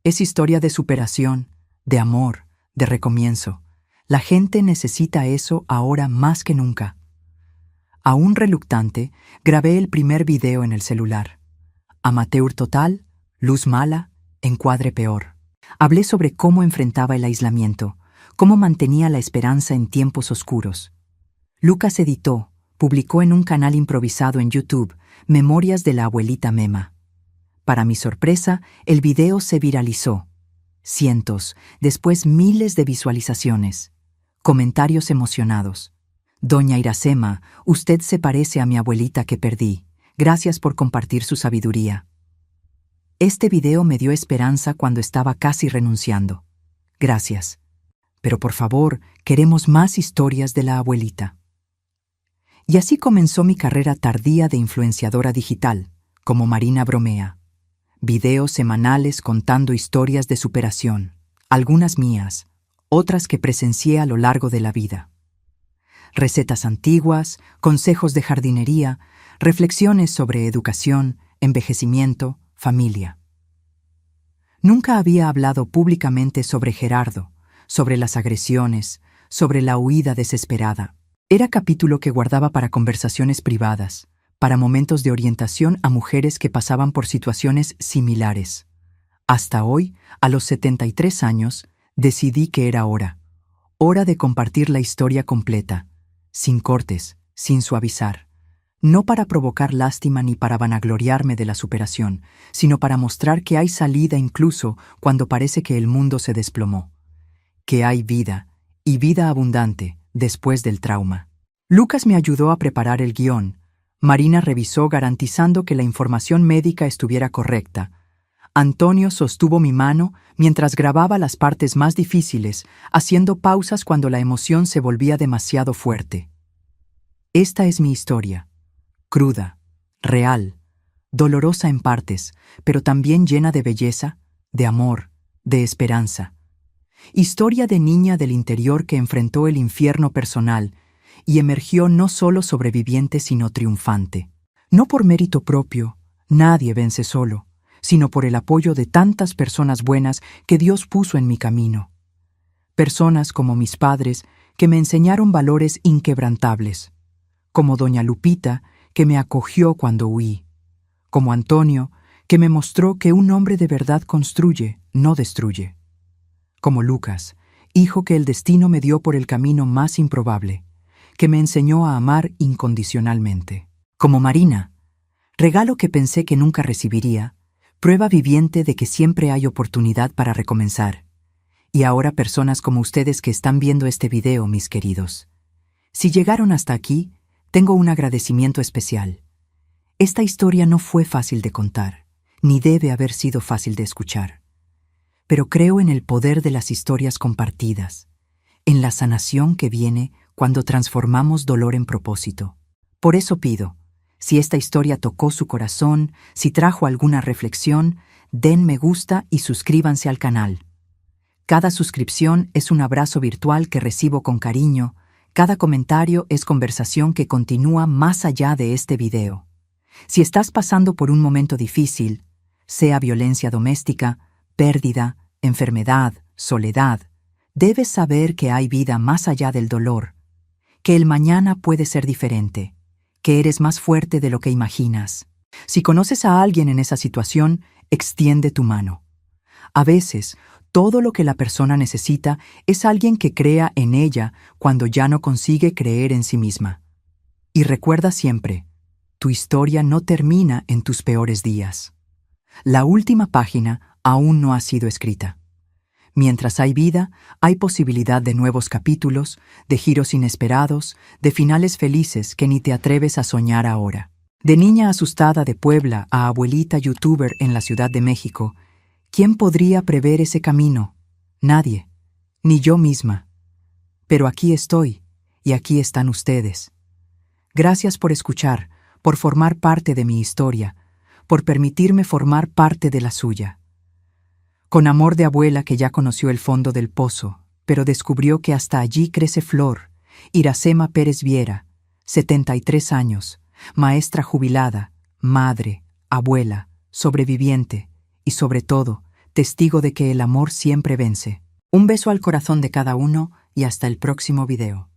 Es historia de superación, de amor, de recomienzo. La gente necesita eso ahora más que nunca. Aún reluctante, grabé el primer video en el celular. Amateur total, luz mala, encuadre peor. Hablé sobre cómo enfrentaba el aislamiento, cómo mantenía la esperanza en tiempos oscuros. Lucas editó, publicó en un canal improvisado en YouTube, Memorias de la abuelita Mema. Para mi sorpresa, el video se viralizó. Cientos, después miles de visualizaciones. Comentarios emocionados. «Doña Iracema, usted se parece a mi abuelita que perdí. Gracias por compartir su sabiduría». Este video me dio esperanza cuando estaba casi renunciando. Gracias. Pero por favor, queremos más historias de la abuelita. Y así comenzó mi carrera tardía de influenciadora digital, como Marina bromea. Videos semanales contando historias de superación, algunas mías, otras que presencié a lo largo de la vida. Recetas antiguas, consejos de jardinería, reflexiones sobre educación, envejecimiento, familia. Nunca había hablado públicamente sobre Gerardo, sobre las agresiones, sobre la huida desesperada. Era capítulo que guardaba para conversaciones privadas, para momentos de orientación a mujeres que pasaban por situaciones similares. Hasta hoy, a los 73 años, decidí que era hora de compartir la historia completa, sin cortes, sin suavizar. No para provocar lástima ni para vanagloriarme de la superación, sino para mostrar que hay salida incluso cuando parece que el mundo se desplomó. Que hay vida, y vida abundante, después del trauma. Lucas me ayudó a preparar el guión. Marina revisó garantizando que la información médica estuviera correcta. Antonio sostuvo mi mano mientras grababa las partes más difíciles, haciendo pausas cuando la emoción se volvía demasiado fuerte. Esta es mi historia. Cruda, real, dolorosa en partes, pero también llena de belleza, de amor, de esperanza. Historia de niña del interior que enfrentó el infierno personal y emergió no solo sobreviviente sino triunfante. No por mérito propio, nadie vence solo, sino por el apoyo de tantas personas buenas que Dios puso en mi camino. Personas como mis padres que me enseñaron valores inquebrantables, como doña Lupita, que me acogió cuando huí, como Antonio, que me mostró que un hombre de verdad construye, no destruye, como Lucas, hijo que el destino me dio por el camino más improbable, que me enseñó a amar incondicionalmente, como Marina, regalo que pensé que nunca recibiría, prueba viviente de que siempre hay oportunidad para recomenzar, y ahora personas como ustedes que están viendo este video, mis queridos. Si llegaron hasta aquí, tengo un agradecimiento especial. Esta historia no fue fácil de contar, ni debe haber sido fácil de escuchar. Pero creo en el poder de las historias compartidas, en la sanación que viene cuando transformamos dolor en propósito. Por eso pido, si esta historia tocó su corazón, si trajo alguna reflexión, den me gusta y suscríbanse al canal. Cada suscripción es un abrazo virtual que recibo con cariño. Cada comentario es conversación que continúa más allá de este video. Si estás pasando por un momento difícil, sea violencia doméstica, pérdida, enfermedad, soledad, debes saber que hay vida más allá del dolor, que el mañana puede ser diferente, que eres más fuerte de lo que imaginas. Si conoces a alguien en esa situación, extiende tu mano. A veces, Todo lo que la persona necesita es alguien que crea en ella cuando ya no consigue creer en sí misma. Y recuerda siempre, tu historia no termina en tus peores días. La última página aún no ha sido escrita. Mientras hay vida, hay posibilidad de nuevos capítulos, de giros inesperados, de finales felices que ni te atreves a soñar ahora. De niña asustada de Puebla a abuelita youtuber en la Ciudad de México, ¿quién podría prever ese camino? Nadie, ni yo misma. Pero aquí estoy, y aquí están ustedes. Gracias por escuchar, por formar parte de mi historia, por permitirme formar parte de la suya. Con amor de abuela que ya conoció el fondo del pozo, pero descubrió que hasta allí crece flor, Iracema Pérez Viera, 73 años, maestra jubilada, madre, abuela, sobreviviente y sobre todo, testigo de que el amor siempre vence. Un beso al corazón de cada uno y hasta el próximo video.